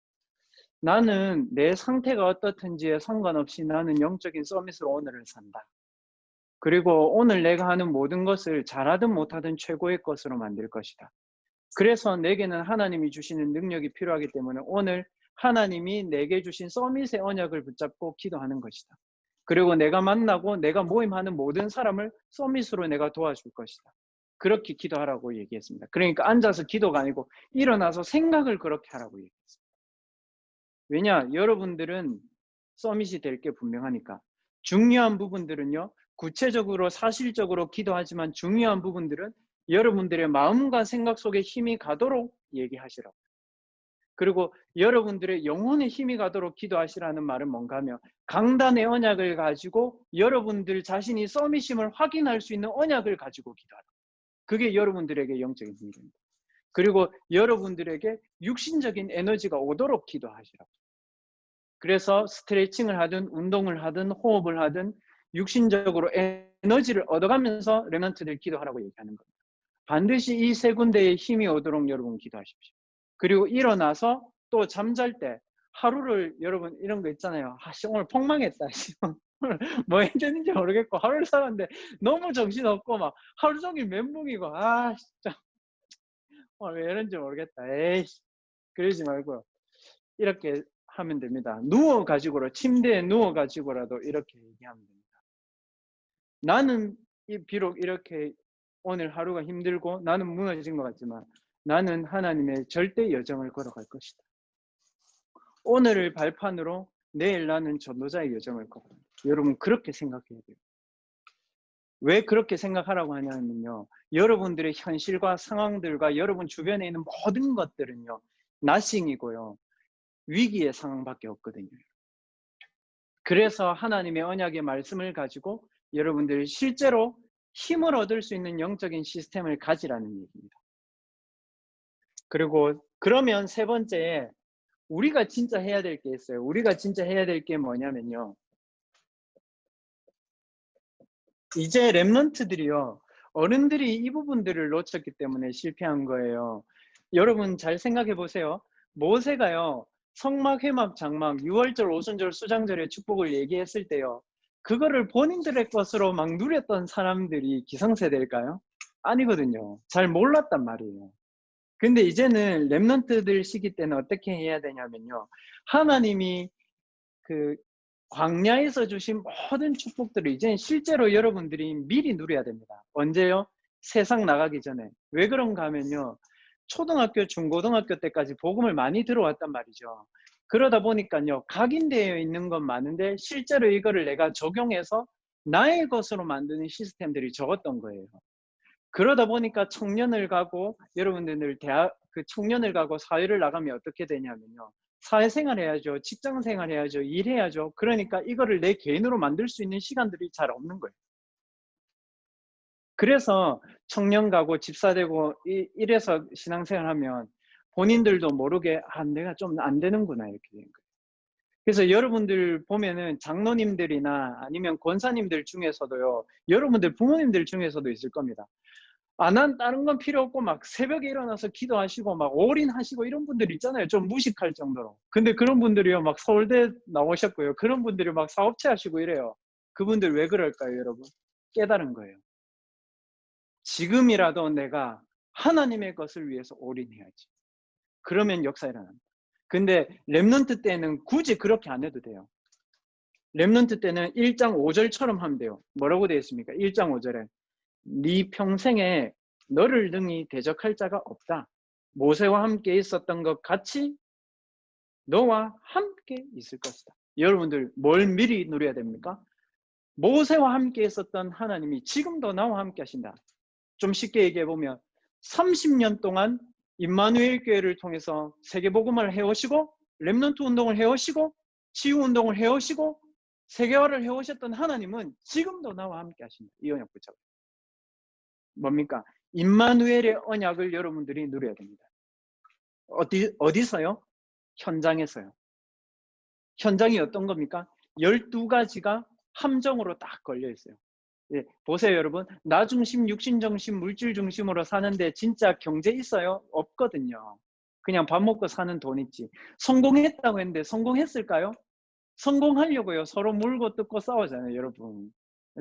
나는 내 상태가 어떻든지에 상관없이 나는 영적인 서밋으로 오늘을 산다. 그리고 오늘 내가 하는 모든 것을 잘하든 못하든 최고의 것으로 만들 것이다. 그래서 내게는 하나님이 주시는 능력이 필요하기 때문에 오늘 하나님이 내게 주신 서밋의 언약을 붙잡고 기도하는 것이다. 그리고 내가 만나고 내가 모임하는 모든 사람을 서밋으로 내가 도와줄 것이다. 그렇게 기도하라고 얘기했습니다. 그러니까 앉아서 기도가 아니고 일어나서 생각을 그렇게 하라고 얘기했습니다. 왜냐? 여러분들은 서밋이 될 게 분명하니까. 중요한 부분들은요. 구체적으로 사실적으로 기도하지만 중요한 부분들은 여러분들의 마음과 생각 속에 힘이 가도록 얘기하시라고. 그리고 여러분들의 영혼에 힘이 가도록 기도하시라는 말은 뭔가 하면 강단의 언약을 가지고 여러분들 자신이 서밋임을 확인할 수 있는 언약을 가지고 기도하라. 그게 여러분들에게 영적인 힘입니다. 그리고 여러분들에게 육신적인 에너지가 오도록 기도하시라고. 그래서 스트레칭을 하든 운동을 하든 호흡을 하든 육신적으로 에너지를 얻어가면서 렘넌트들 기도하라고 얘기하는 겁니다. 반드시 이 세 군데에 힘이 오도록 여러분 기도하십시오. 그리고 일어나서 또 잠잘 때 하루를 여러분 이런 거 있잖아요. 오늘 폭망했다. 오늘 뭐 해야 되는지 모르겠고 하루를 살았는데 너무 정신없고 막 하루 종일 멘붕이고 진짜 오늘 왜 이런지 모르겠다. 에이씨 그러지 말고요. 이렇게 하면 됩니다. 누워가지고로 침대에 누워가지고라도 이렇게 얘기하면 됩니다. 나는 비록 이렇게 오늘 하루가 힘들고 나는 무너진 것 같지만 나는 하나님의 절대 여정을 걸어갈 것이다. 오늘을 발판으로 내일 나는 전도자의 여정을 걸어간다. 여러분 그렇게 생각해야 돼요. 왜 그렇게 생각하라고 하냐면요. 여러분들의 현실과 상황들과 여러분 주변에 있는 모든 것들은요. nothing이고요. 위기의 상황밖에 없거든요. 그래서 하나님의 언약의 말씀을 가지고 여러분들이 실제로 힘을 얻을 수 있는 영적인 시스템을 가지라는 얘기입니다. 그리고 그러면 세 번째에 우리가 진짜 해야 될 게 있어요. 우리가 진짜 해야 될 게 뭐냐면요. 이제 렘넌트들이요. 어른들이 이 부분들을 놓쳤기 때문에 실패한 거예요. 여러분 잘 생각해 보세요. 모세가요. 성막, 회막, 장막, 유월절, 오순절, 수장절의 축복을 얘기했을 때요. 그거를 본인들의 것으로 막 누렸던 사람들이 기성세대일까요? 아니거든요. 잘 몰랐단 말이에요. 근데 이제는 렘넌트들 시기 때는 어떻게 해야 되냐면요. 하나님이 그 광야에서 주신 모든 축복들을 이제는 실제로 여러분들이 미리 누려야 됩니다. 언제요? 세상 나가기 전에. 왜 그런가 하면요. 초등학교, 중고등학교 때까지 복음을 많이 들어왔단 말이죠. 그러다 보니까요. 각인되어 있는 건 많은데 실제로 이거를 내가 적용해서 나의 것으로 만드는 시스템들이 적었던 거예요. 그러다 보니까 청년을 가고 여러분들 청년을 가고 사회를 나가면 어떻게 되냐면요. 사회생활 해야죠. 직장생활 해야죠. 일해야죠. 그러니까 이거를 내 개인으로 만들 수 있는 시간들이 잘 없는 거예요. 그래서 청년 가고 집사 되고 이래서 신앙생활 하면 본인들도 모르게 내가 좀 안 되는구나 이렇게 되는 거예요. 그래서 여러분들 보면은 장로님들이나 아니면 권사님들 중에서도요. 여러분들 부모님들 중에서도 있을 겁니다. 난 다른 건 필요 없고 막 새벽에 일어나서 기도하시고 막 올인하시고 이런 분들 있잖아요. 좀 무식할 정도로. 근데 그런 분들이요. 막 서울대 나오셨고요. 그런 분들이 막 사업체 하시고 이래요. 그분들 왜 그럴까요, 여러분? 깨달은 거예요. 지금이라도 내가 하나님의 것을 위해서 올인해야지. 그러면 역사 일어납니다. 근데 렘넌트 때는 굳이 그렇게 안 해도 돼요. 렘넌트 때는 1장 5절처럼 하면 돼요. 뭐라고 되어 있습니까? 1장 5절에 네 평생에 너를 능히 대적할 자가 없다. 모세와 함께 있었던 것 같이 너와 함께 있을 것이다. 여러분들 뭘 미리 누려야 됩니까? 모세와 함께 있었던 하나님이 지금도 나와 함께 하신다. 좀 쉽게 얘기해 보면 30년 동안 임마누엘 교회를 통해서 세계복음을 해오시고 렘넌트 운동을 해오시고 치유 운동을 해오시고 세계화를 해오셨던 하나님은 지금도 나와 함께 하신다. 이 언약 붙잡아요. 뭡니까? 임마누엘의 언약을 여러분들이 누려야 됩니다. 어디서요? 현장에서요. 현장이 어떤 겁니까? 12가지가 함정으로 딱 걸려 있어요. 예, 보세요 여러분. 나 중심, 육신 중심, 물질 중심으로 사는데 진짜 경제 있어요? 없거든요. 그냥 밥 먹고 사는 돈 있지. 성공했다고 했는데 성공했을까요? 성공하려고요. 서로 물고 뜯고 싸우잖아요, 여러분.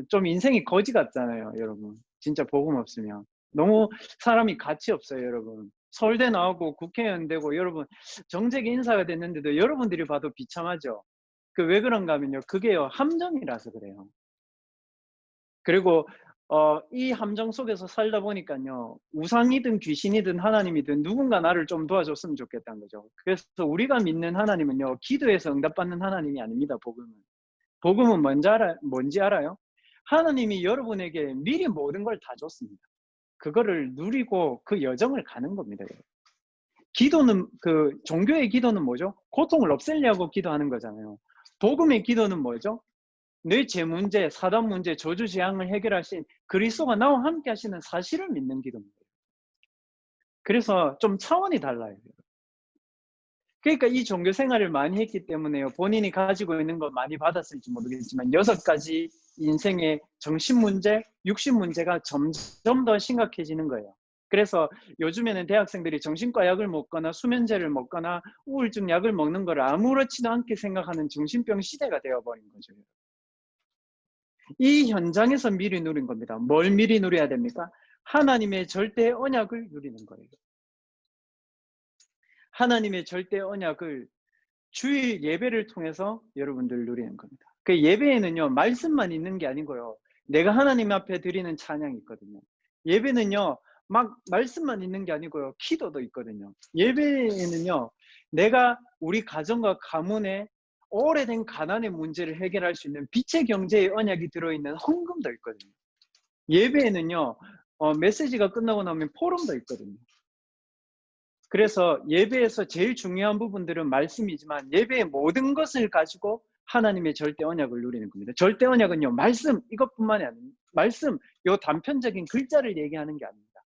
좀 인생이 거지 같잖아요, 여러분. 진짜 복음 없으면. 너무 사람이 가치 없어요, 여러분. 서울대 나오고 국회의원 되고 여러분 정책 인사가 됐는데도 여러분들이 봐도 비참하죠. 그 왜 그런가 하면요. 그게요. 함정이라서 그래요. 그리고 이 함정 속에서 살다 보니까요. 우상이든 귀신이든 하나님이든 누군가 나를 좀 도와줬으면 좋겠다는 거죠. 그래서 우리가 믿는 하나님은요. 기도해서 응답받는 하나님이 아닙니다. 복음은 뭔지 알아요? 하나님이 여러분에게 미리 모든 걸 다 줬습니다. 그거를 누리고 그 여정을 가는 겁니다. 기도는 종교의 기도는 뭐죠? 고통을 없애려고 기도하는 거잖아요. 복음의 기도는 뭐죠? 내 죄 문제, 사단 문제, 저주 재앙을 해결하신 그리스도가 나와 함께 하시는 사실을 믿는 기도입니다. 그래서 좀 차원이 달라요. 그러니까 이 종교 생활을 많이 했기 때문에요. 본인이 가지고 있는 거 많이 받았을지 모르겠지만 6가지 인생의 정신 문제, 육신 문제가 점점 더 심각해지는 거예요. 그래서 요즘에는 대학생들이 정신과 약을 먹거나 수면제를 먹거나 우울증 약을 먹는 걸 아무렇지도 않게 생각하는 정신병 시대가 되어버린 거죠. 이 현장에서 미리 누린 겁니다. 뭘 미리 누려야 됩니까? 하나님의 절대 언약을 누리는 거예요. 하나님의 절대 언약을 주일 예배를 통해서 여러분들 누리는 겁니다. 그 예배에는요, 말씀만 있는 게 아니고요. 내가 하나님 앞에 드리는 찬양이 있거든요. 예배는요, 막 말씀만 있는 게 아니고요. 기도도 있거든요. 예배에는요, 내가 우리 가정과 가문의 오래된 가난의 문제를 해결할 수 있는 빛의 경제의 언약이 들어있는 헌금도 있거든요. 예배에는요, 메시지가 끝나고 나면 포럼도 있거든요. 그래서 예배에서 제일 중요한 부분들은 말씀이지만 예배의 모든 것을 가지고 하나님의 절대 언약을 누리는 겁니다. 절대 언약은요, 말씀 이것뿐만이 아닙니다. 말씀, 요 단편적인 글자를 얘기하는 게 아닙니다.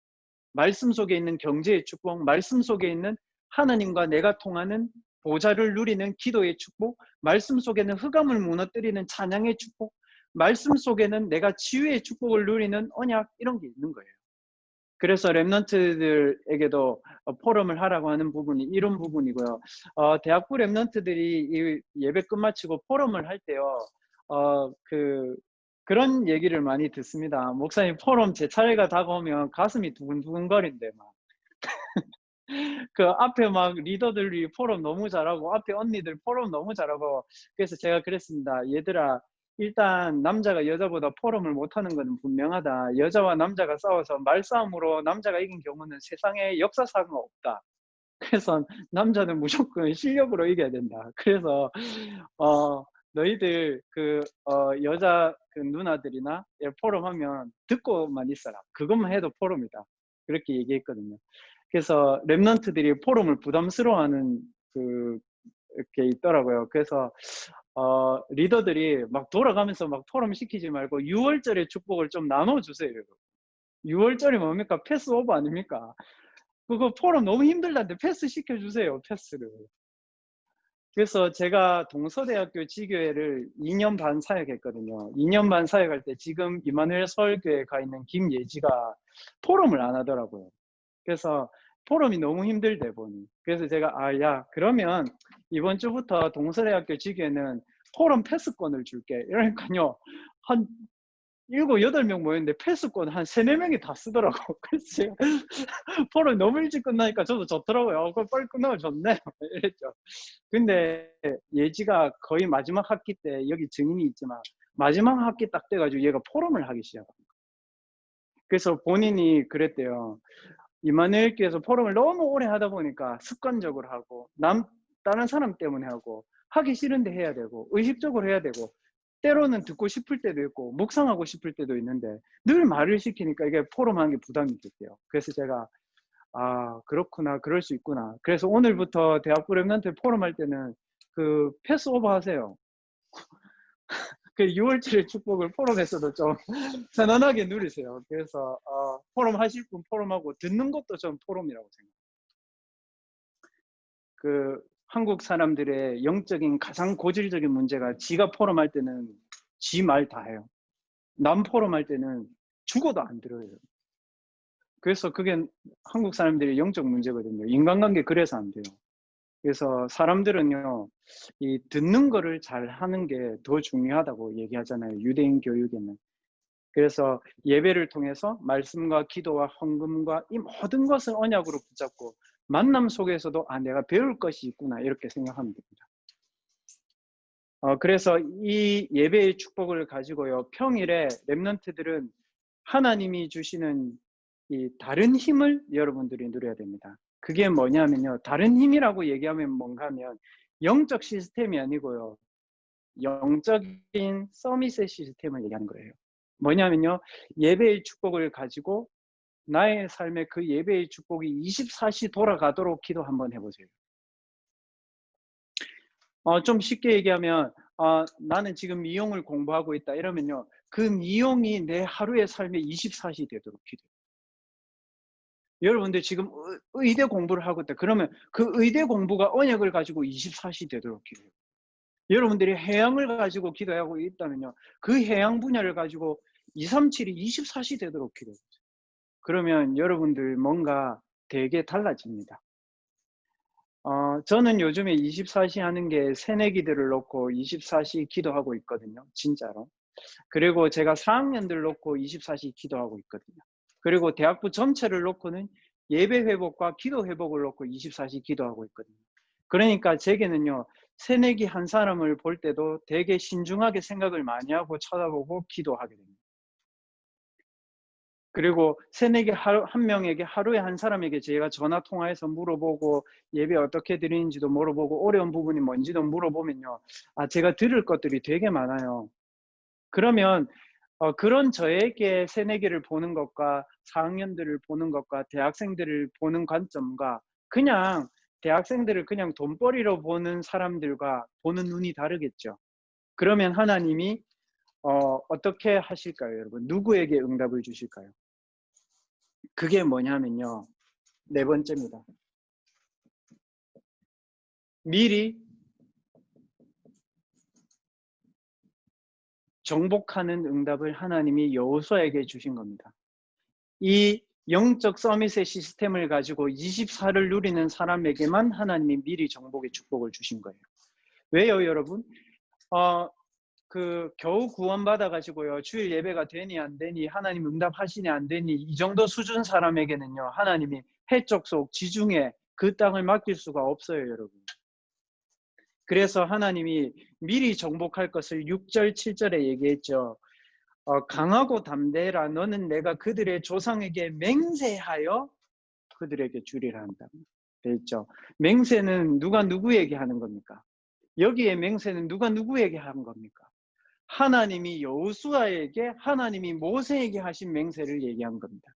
말씀 속에 있는 경제의 축복, 말씀 속에 있는 하나님과 내가 통하는 보좌를 누리는 기도의 축복, 말씀 속에는 흑암을 무너뜨리는 찬양의 축복, 말씀 속에는 내가 치유의 축복을 누리는 언약, 이런 게 있는 거예요. 그래서 랩런트들에게도 포럼을 하라고 하는 부분이 이런 부분이고요. 대학부 랩런트들이 이 예배 끝마치고 포럼을 할 때요. 그런 얘기를 많이 듣습니다. 목사님, 포럼 제 차례가 다가오면 가슴이 두근두근거린대 막. 그 앞에 막 리더들이 포럼 너무 잘하고 앞에 언니들 포럼 너무 잘하고, 그래서 제가 그랬습니다. 얘들아, 일단 남자가 여자보다 포럼을 못하는 것은 분명하다. 여자와 남자가 싸워서 말싸움으로 남자가 이긴 경우는 세상에 역사상은 없다. 그래서 남자는 무조건 실력으로 이겨야 된다. 그래서 너희들 여자 누나들이나 포럼 하면 듣고만 있어라. 그것만 해도 포럼이다. 그렇게 얘기했거든요. 그래서 랩런트들이 포럼을 부담스러워하는 이렇게 있더라고요. 그래서 리더들이 막 돌아가면서 막 포럼 시키지 말고 6월절의 축복을 좀 나눠주세요. 6월절이 뭡니까? 패스오버 아닙니까? 그거 포럼 너무 힘들다는데 패스 시켜주세요. 패스를. 그래서 제가 동서대학교 지교회를 2년 반 사역했거든요. 2년 반 사역할 때 지금 이마누엘 서울교회에 가 있는 김예지가 포럼을 안 하더라고요. 그래서 포럼이 너무 힘들대 보니. 그래서 제가 야 그러면 이번 주부터 동서대학교 지교회는 포럼 패스권을 줄게. 이러니까요. 한 7, 8명 모였는데 패스권 한 3, 4명이 다 쓰더라고. 그래서 제가 포럼 너무 일찍 끝나니까 저도 좋더라고요. 그럼 빨리 끝나면 좋네. 이랬죠. 근데 예지가 거의 마지막 학기 때 여기 증인이 있지만 마지막 학기 딱 돼가지고 얘가 포럼을 하기 시작합니다. 그래서 본인이 그랬대요. 이마누엘교에서 포럼을 너무 오래 하다 보니까 습관적으로 하고 다른 사람 때문에 하고 하기 싫은데 해야 되고 의식적으로 해야 되고 때로는 듣고 싶을 때도 있고 묵상하고 싶을 때도 있는데 늘 말을 시키니까 이게 포럼하는 게 부담이 됐대요. 그래서 제가 그렇구나, 그럴 수 있구나. 그래서 오늘부터 대학부 랩런트 포럼 할 때는 그 패스오버 하세요. 그 6월절의 축복을 포럼에서도 좀 편안하게 누리세요. 그래서 포럼 하실 분 포럼하고 듣는 것도 좀 포럼이라고 생각해요. 그 한국 사람들의 영적인 가장 고질적인 문제가 지가 포럼할 때는 지 말 다 해요. 남 포럼할 때는 죽어도 안 들어요. 그래서 그게 한국 사람들의 영적 문제거든요. 인간관계 그래서 안 돼요. 그래서 사람들은요, 이 듣는 거를 잘 하는 게 더 중요하다고 얘기하잖아요. 유대인 교육에는. 그래서 예배를 통해서 말씀과 기도와 헌금과 이 모든 것을 언약으로 붙잡고 만남 속에서도 내가 배울 것이 있구나 이렇게 생각하면 됩니다. 그래서 이 예배의 축복을 가지고요, 평일에 랩런트들은 하나님이 주시는 이 다른 힘을 여러분들이 누려야 됩니다. 그게 뭐냐면요, 다른 힘이라고 얘기하면 뭔가 하면 영적 시스템이 아니고요, 영적인 서밋의 시스템을 얘기하는 거예요. 뭐냐면요, 예배의 축복을 가지고 나의 삶에 그 예배의 축복이 24시 돌아가도록 기도 한번 해보세요. 좀 쉽게 얘기하면 나는 지금 미용을 공부하고 있다 이러면요, 그 미용이 내 하루의 삶에 24시 되도록 기도해요. 여러분들 지금 의대 공부를 하고 있다 그러면 그 의대 공부가 언약을 가지고 24시 되도록 기도해요. 여러분들이 해양을 가지고 기도하고 있다면요, 그 해양 분야를 가지고 237이 24시 되도록 기도해요. 그러면 여러분들 뭔가 되게 달라집니다. 저는 요즘에 24시 하는 게 새내기들을 놓고 24시 기도하고 있거든요. 진짜로. 그리고 제가 4학년들 놓고 24시 기도하고 있거든요. 그리고 대학부 전체를 놓고는 예배 회복과 기도 회복을 놓고 24시 기도하고 있거든요. 그러니까 제게는요, 새내기 한 사람을 볼 때도 되게 신중하게 생각을 많이 하고 쳐다보고 기도하게 됩니다. 그리고 새내기 한 명에게, 하루에 한 사람에게 제가 전화 통화해서 물어보고 예배 어떻게 드리는지도 물어보고 어려운 부분이 뭔지도 물어보면요, 제가 들을 것들이 되게 많아요. 그러면 그런 저에게 새내기를 보는 것과 4학년들을 보는 것과 대학생들을 보는 관점과 그냥 대학생들을 그냥 돈벌이로 보는 사람들과 보는 눈이 다르겠죠. 그러면 하나님이 어떻게 하실까요, 여러분? 누구에게 응답을 주실까요? 그게 뭐냐면요, 네 번째입니다. 미리 정복하는 응답을 하나님이 여호수아에게 주신 겁니다. 이 영적 서밋의 시스템을 가지고 24를 누리는 사람에게만 하나님이 미리 정복의 축복을 주신 거예요. 왜요, 여러분? 겨우 구원받아가지고요, 주일 예배가 되니 안 되니, 하나님 응답하시니 안 되니, 이 정도 수준 사람에게는요, 하나님이 해적 속 지중해 그 땅을 맡길 수가 없어요, 여러분. 그래서 하나님이 미리 정복할 것을 6절, 7절에 얘기했죠. 강하고 담대해라. 너는 내가 그들의 조상에게 맹세하여 그들에게 주리라 한다. 돼 있죠. 맹세는 누가 누구에게 하는 겁니까? 여기에 맹세는 누가 누구에게 하는 겁니까? 하나님이 여호수아에게, 하나님이 모세에게 하신 맹세를 얘기한 겁니다.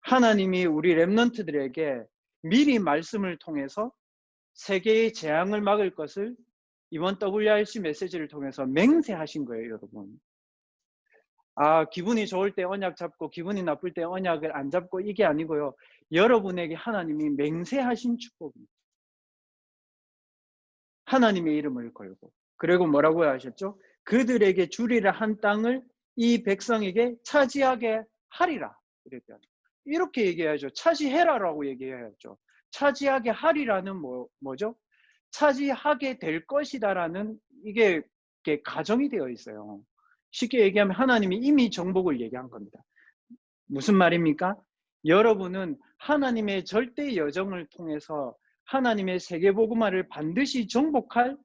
하나님이 우리 랩런트들에게 미리 말씀을 통해서 세계의 재앙을 막을 것을 이번 WRC 메시지를 통해서 맹세하신 거예요, 여러분. 기분이 좋을 때 언약 잡고 기분이 나쁠 때 언약을 안 잡고 이게 아니고요, 여러분에게 하나님이 맹세하신 축복입니다. 하나님의 이름을 걸고, 그리고 뭐라고 하셨죠? 그들에게 주리라 한 땅을 이 백성에게 차지하게 하리라. 이렇게 얘기해야죠. 차지해라라고 얘기해야죠. 차지하게 하리라는 뭐죠? 차지하게 될 것이다라는 이게 가정이 되어 있어요. 쉽게 얘기하면 하나님이 이미 정복을 얘기한 겁니다. 무슨 말입니까? 여러분은 하나님의 절대 여정을 통해서 하나님의 세계복음화를 반드시 정복할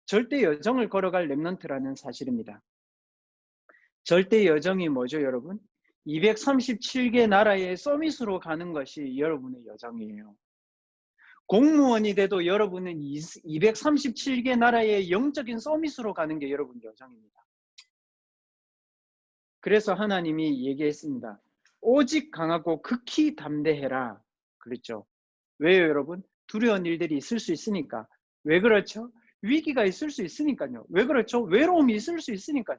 절대 여정을 걸어갈 랩런트라는 사실입니다. 절대 여정이 뭐죠, 여러분? 237개 나라의 서밋으로 가는 것이 여러분의 여정이에요. 공무원이 돼도 여러분은 237개 나라의 영적인 서밋으로 가는 게 여러분 여정입니다. 그래서 하나님이 얘기했습니다. 오직 강하고 극히 담대해라. 그랬죠. 왜요, 여러분? 두려운 일들이 있을 수 있으니까. 왜 그렇죠? 위기가 있을 수 있으니까요. 왜 그렇죠? 외로움이 있을 수 있으니까요.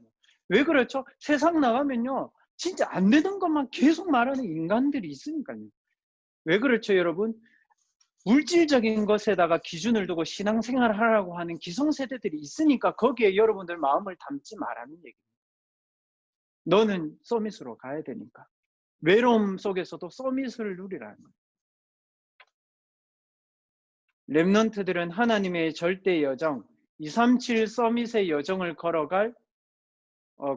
왜 그렇죠? 세상 나가면요, 진짜 안 되는 것만 계속 말하는 인간들이 있으니까요. 왜 그렇죠, 여러분? 물질적인 것에다가 기준을 두고 신앙생활을 하라고 하는 기성세대들이 있으니까 거기에 여러분들 마음을 담지 말라는 얘기입니다. 너는 서밋으로 가야 되니까. 외로움 속에서도 서밋을 누리라는 거예요. 렘넌트들은 하나님의 절대 여정, 237 서밋의 여정을 걸어갈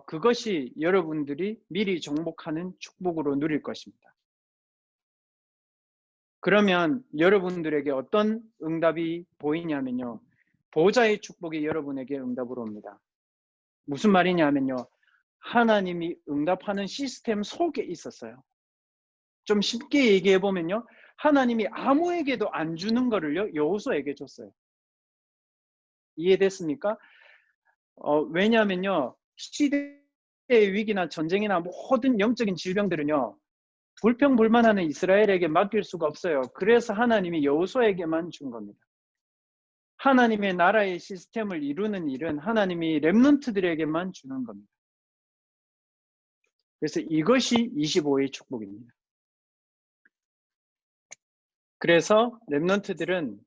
그것이 여러분들이 미리 정복하는 축복으로 누릴 것입니다. 그러면 여러분들에게 어떤 응답이 보이냐면요. 보호자의 축복이 여러분에게 응답으로 옵니다. 무슨 말이냐면요. 하나님이 응답하는 시스템 속에 있었어요. 좀 쉽게 얘기해 보면요. 하나님이 아무에게도 안 주는 거를요. 여호수아에게 줬어요. 이해됐습니까? 왜냐하면요. 시대의 위기나 전쟁이나 모든 영적인 질병들은요. 불평불만하는 이스라엘에게 맡길 수가 없어요. 그래서 하나님이 여호수아에게만 준 겁니다. 하나님의 나라의 시스템을 이루는 일은 하나님이 렘넌트들에게만 주는 겁니다. 그래서 이것이 25의 축복입니다. 그래서 렘넌트들은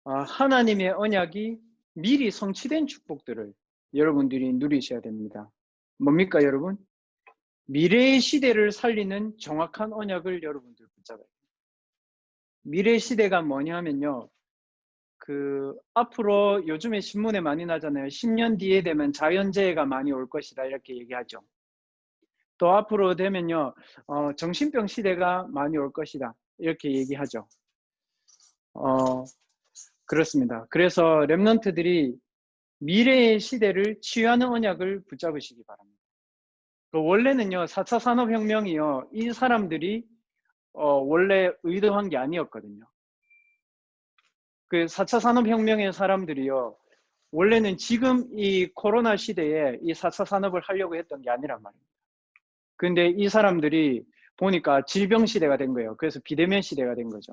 하나님의 언약이 미리 성취된 축복들을 여러분들이 누리셔야 됩니다. 뭡니까, 여러분? 미래의 시대를 살리는 정확한 언약을 여러분들 붙잡아야 됩니다. 미래 시대가 뭐냐면요. 앞으로 요즘에 신문에 많이 나잖아요. 10년 뒤에 되면 자연재해가 많이 올 것이다. 이렇게 얘기하죠. 또 앞으로 되면요. 정신병 시대가 많이 올 것이다. 이렇게 얘기하죠. 그렇습니다. 그래서 렘넌트들이 미래의 시대를 치유하는 언약을 붙잡으시기 바랍니다. 원래는요. 4차 산업혁명이요. 이 사람들이 원래 의도한 게 아니었거든요. 그 4차 산업혁명의 사람들이요. 원래는 지금 이 코로나 시대에 이 4차 산업을 하려고 했던 게 아니란 말입니다. 근데 이 사람들이 보니까 질병 시대가 된 거예요. 그래서 비대면 시대가 된 거죠.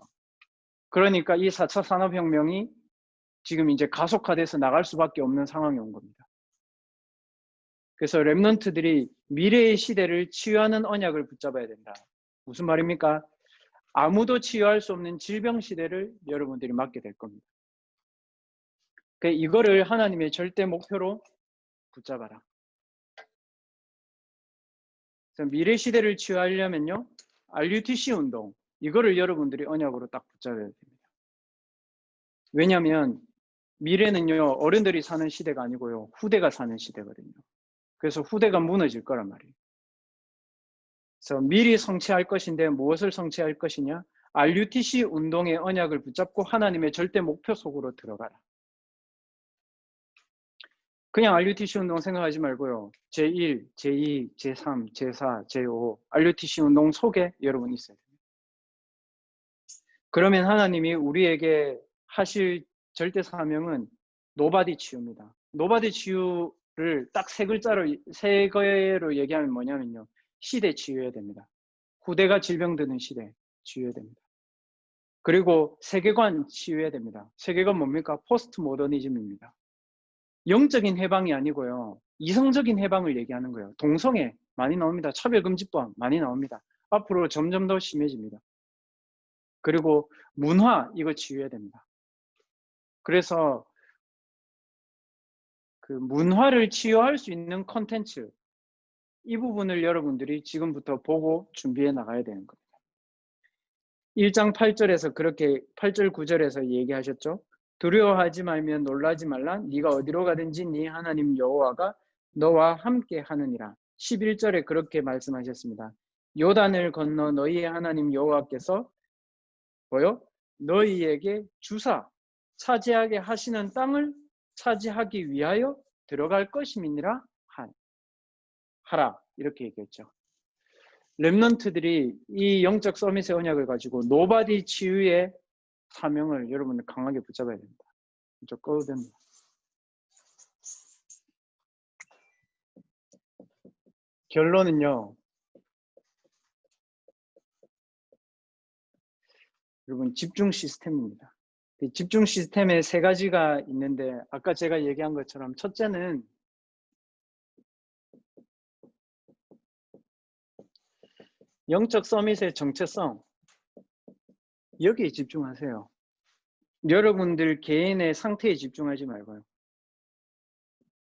그러니까 이 4차 산업혁명이 지금 이제 가속화돼서 나갈 수밖에 없는 상황이 온 겁니다. 그래서 렘넌트들이 미래의 시대를 치유하는 언약을 붙잡아야 된다. 무슨 말입니까? 아무도 치유할 수 없는 질병 시대를 여러분들이 맞게 될 겁니다. 그러니까 이거를 하나님의 절대 목표로 붙잡아라. 그래서 미래 시대를 치유하려면요. RUTC 운동, 이거를 여러분들이 언약으로 딱 붙잡아야 됩니다. 왜냐하면 미래는요. 어른들이 사는 시대가 아니고요. 후대가 사는 시대거든요. 그래서 후대가 무너질 거란 말이에요. 그래서 미리 성취할 것인데 무엇을 성취할 것이냐? RUTC 운동의 언약을 붙잡고 하나님의 절대 목표 속으로 들어가라. 그냥 RUTC 운동 생각하지 말고요. 제1, 제2, 제3, 제4, 제5 RUTC 운동 속에 여러분 있어야 됩니다. 그러면 하나님이 우리에게 하실 절대 사명은 노바디 치유입니다. 노바디 치유를 딱 세 개로 얘기하면 뭐냐면요. 시대 치유해야 됩니다. 후대가 질병 드는 시대 치유해야 됩니다. 그리고 세계관 치유해야 됩니다. 세계관 뭡니까? 포스트 모더니즘입니다. 영적인 해방이 아니고요. 이성적인 해방을 얘기하는 거예요. 동성애 많이 나옵니다. 차별금지법 많이 나옵니다. 앞으로 점점 더 심해집니다. 그리고 문화 이거 치유해야 됩니다. 그래서 그 문화를 치유할 수 있는 콘텐츠 이 부분을 여러분들이 지금부터 보고 준비해 나가야 되는 겁니다. 1장 8절에서 그렇게 8절 9절에서 얘기하셨죠. 두려워하지 말면 놀라지 말라. 네가 어디로 가든지 네 하나님 여호와가 너와 함께 하느니라. 11절에 그렇게 말씀하셨습니다. 요단을 건너 너희의 하나님 여호와께서 너희에게 주사 차지하게 하시는 땅을 차지하기 위하여 들어갈 것임이니라 하라. 이렇게 얘기했죠. 렘넌트들이 이 영적 서밋의 언약을 가지고 노바디 치유의 사명을 여러분들 강하게 붙잡아야 됩니다. 좀 꺼도 됩니다. 결론은요. 여러분 집중 시스템입니다. 이 집중 시스템에 세 가지가 있는데 아까 제가 얘기한 것처럼 첫째는 영적 서밋의 정체성. 여기에 집중하세요. 여러분들 개인의 상태에 집중하지 말고요.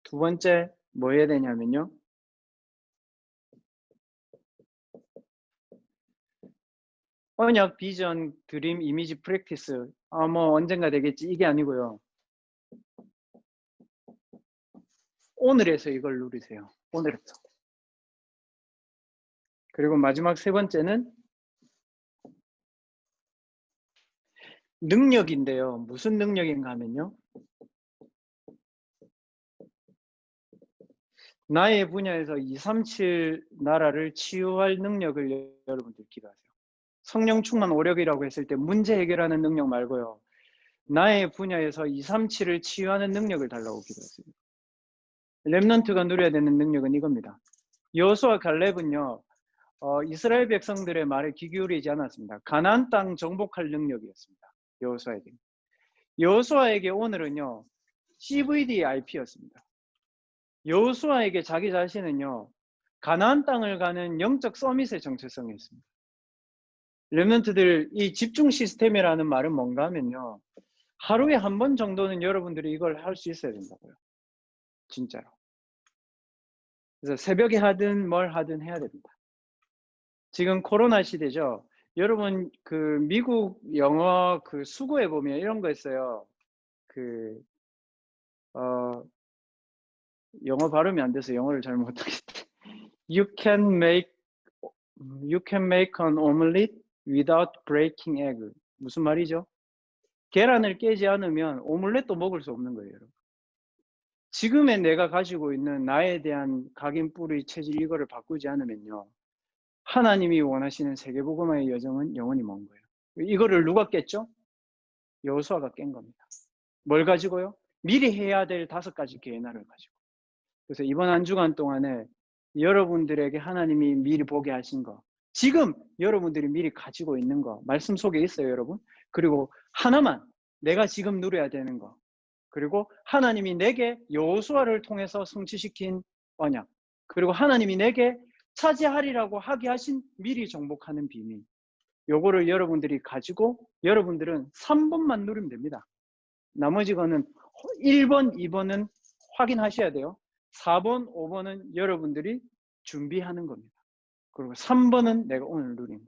두 번째 뭐 해야 되냐면요. 언약, 비전, 드림, 이미지, 프랙티스. 뭐 언젠가 되겠지. 이게 아니고요. 오늘에서 이걸 누리세요. 오늘에서. 그리고 마지막 세 번째는 능력인데요. 무슨 능력인가 하면요. 나의 분야에서 237 나라를 치유할 능력을 여러분들 기도하세요. 성령 충만 오력이라고 했을 때 문제 해결하는 능력 말고요. 나의 분야에서 237을 치유하는 능력을 달라고 기도하세요. 렘넌트가 누려야 되는 능력은 이겁니다. 여호수아 갈렙은요. 이스라엘 백성들의 말에 귀 기울이지 않았습니다. 가나안 땅 정복할 능력이었습니다. 여호수아에게. 여호수아에게 오늘은요. CVDIP였습니다. 여호수아에게 자기 자신은요. 가나안 땅을 가는 영적 서밋의 정체성이었습니다. 렘넌트들 이 집중 시스템이라는 말은 뭔가 하면요. 하루에 한 번 정도는 여러분들이 이걸 할 수 있어야 된다고요. 진짜로. 그래서 새벽에 하든 뭘 하든 해야 됩니다. 지금 코로나 시대죠. 여러분 그 미국 영어 그 수고에 보면 이런 거 있어요. 영어 발음이 안 돼서 영어를 잘 못하겠대. You can make an omelette without breaking egg. 무슨 말이죠? 계란을 깨지 않으면 오믈렛도 먹을 수 없는 거예요, 여러분. 지금의 내가 가지고 있는 나에 대한 각인 뿌리 체질 이거를 바꾸지 않으면요. 하나님이 원하시는 세계복음화의 여정은 영원히 먼 거예요. 이거를 누가 깼죠? 여호수아가 깬 겁니다. 뭘 가지고요? 미리 해야 될 5가지 계획을 가지고. 그래서 이번 한 주간 동안에 여러분들에게 하나님이 미리 보게 하신 거, 지금 여러분들이 미리 가지고 있는 거 말씀 속에 있어요, 여러분. 그리고 하나만 내가 지금 누려야 되는 거, 그리고 하나님이 내게 여호수아를 통해서 성취시킨 언약, 그리고 하나님이 내게 차지하리라고 하게 하신 미리 정복하는 비밀, 요거를 여러분들이 가지고 여러분들은 3번만 누르면 됩니다. 나머지 거는 1번, 2번은 확인하셔야 돼요. 4번, 5번은 여러분들이 준비하는 겁니다. 그리고 3번은 내가 오늘 누린 거.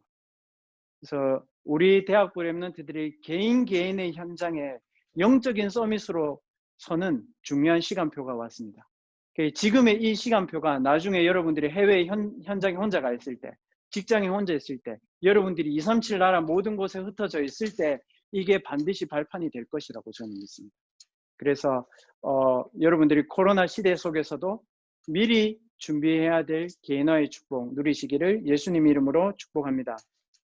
그래서 우리 대학부 렘넌트들이 개인의 현장에 영적인 서밋으로 서는 중요한 시간표가 왔습니다. 지금의 이 시간표가 나중에 여러분들이 해외 현장에 혼자 가 있을 때, 직장에 혼자 있을 때, 여러분들이 237 나라 모든 곳에 흩어져 있을 때 이게 반드시 발판이 될 것이라고 저는 믿습니다. 그래서 여러분들이 코로나 시대 속에서도 미리 준비해야 될 개인화의 축복 누리시기를 예수님 이름으로 축복합니다.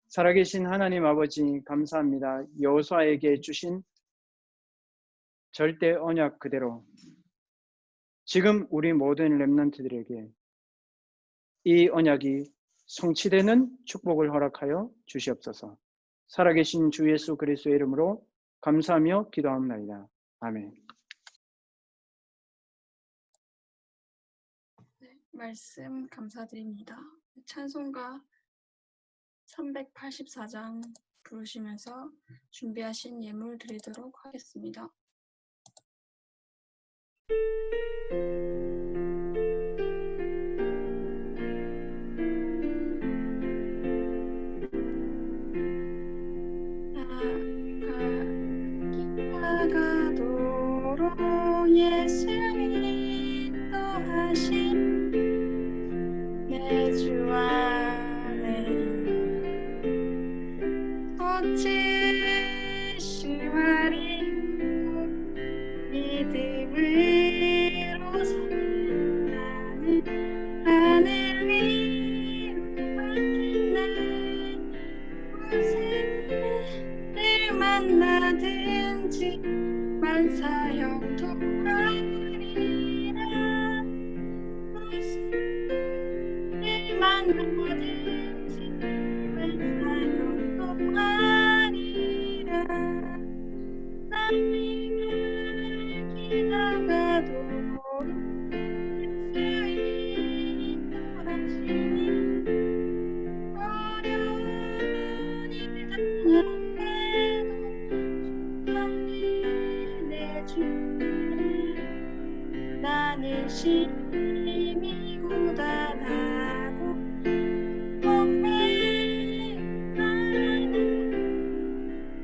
살아계신 하나님 아버지 감사합니다. 여호수아에게 주신 절대 언약 그대로 지금 우리 모든 렘넌트들에게 이 언약이 성취되는 축복을 허락하여 주시옵소서. 살아계신 주 예수 그리스도의 이름으로 감사하며 기도합니다. 아멘. 네, 말씀 감사드립니다. 찬송가 384장 부르시면서 준비하신 예물 드리도록 하겠습니다. 나가도록 예수 인도하신 내 주 안에 어찌 심하리 믿음으로 산다는 하늘 위로 나는 심히 고단하고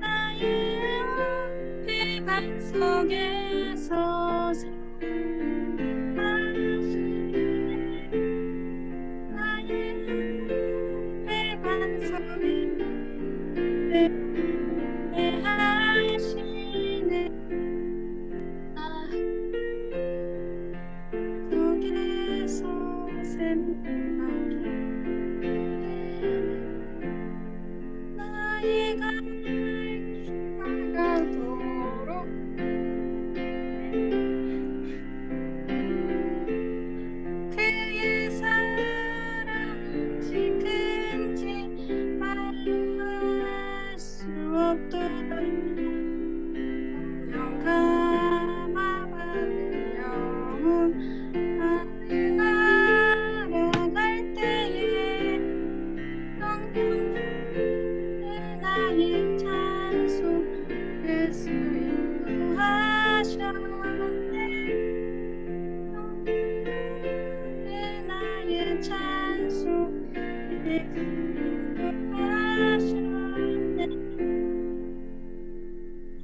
나의 앞에 반석에 서서 나의 앞에 반석에 하시네 속에서 샘나기 나의 가도록 그의 사랑은지 큰지 말할 수 없도록 영감하는 영혼 알아갈 때에 성령의 나의 찬송 예수 인도하셨네 나의 찬송 예수 인도하셨네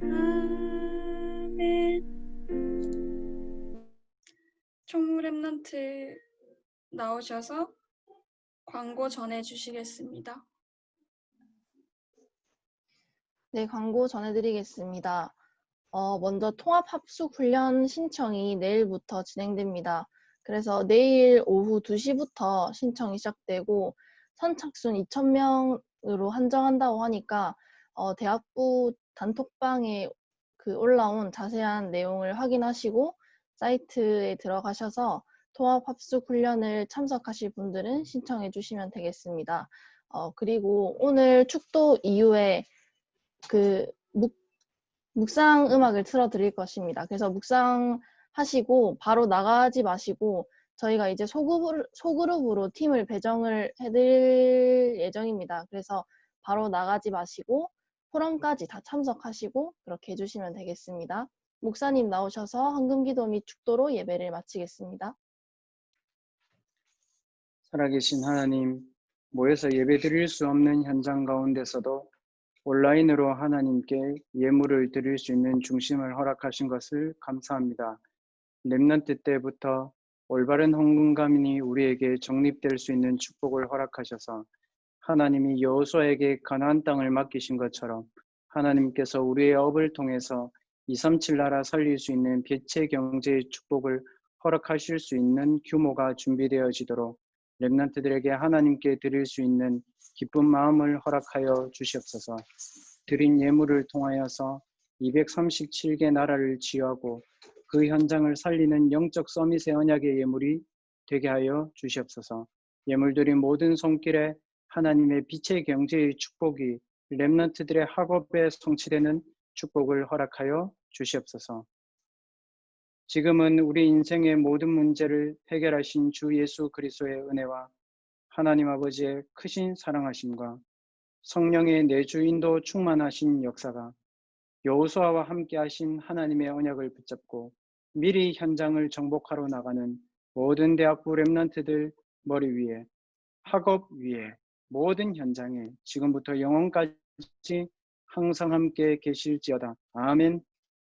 아멘. 총무 랩런트 나오셔서 광고 전해주시겠습니다. 네, 광고 전해드리겠습니다. 먼저 통합합숙훈련 신청이 내일부터 진행됩니다. 그래서 내일 오후 2시부터 신청이 시작되고 선착순 2,000명으로 한정한다고 하니까 대학부 단톡방에 올라온 자세한 내용을 확인하시고 사이트에 들어가셔서 통합합숙훈련을 참석하실 분들은 신청해 주시면 되겠습니다. 그리고 오늘 축도 이후에 묵상 음악을 틀어드릴 것입니다. 그래서 묵상하시고 바로 나가지 마시고 저희가 이제 소그룹으로 팀을 배정을 해드릴 예정입니다. 그래서 바로 나가지 마시고 포럼까지 다 참석하시고 그렇게 해주시면 되겠습니다. 목사님 나오셔서 헌금기도 및 축도로 예배를 마치겠습니다. 살아계신 하나님, 모여서 예배드릴 수 없는 현장 가운데서도 온라인으로 하나님께 예물을 드릴 수 있는 중심을 허락하신 것을 감사합니다. 렘넌트 때부터 올바른 헌금감이 우리에게 정립될 수 있는 축복을 허락하셔서 하나님이 여호수아에게 가나안 땅을 맡기신 것처럼 하나님께서 우리의 업을 통해서 237 나라 살릴 수 있는 빛의 경제의 축복을 허락하실 수 있는 규모가 준비되어지도록 렘넌트들에게 하나님께 드릴 수 있는 기쁜 마음을 허락하여 주시옵소서. 드린 예물을 통하여서 237개 나라를 치유하고 그 현장을 살리는 영적 서밋의 언약의 예물이 되게 하여 주시옵소서. 예물 드린 모든 손길에 하나님의 빛의 경제의 축복이 렘넌트들의 학업에 성취되는 축복을 허락하여 주시옵소서. 지금은 우리 인생의 모든 문제를 해결하신 주 예수 그리스도의 은혜와 하나님 아버지의 크신 사랑하심과 성령의 내주 인도 충만하신 역사가 여호수아와 함께 하신 하나님의 언약을 붙잡고 미리 현장을 정복하러 나가는 모든 대학부 렘넌트들 머리 위에, 학업 위에, 모든 현장에 지금부터 영원까지 항상 함께 계실지어다. 아멘.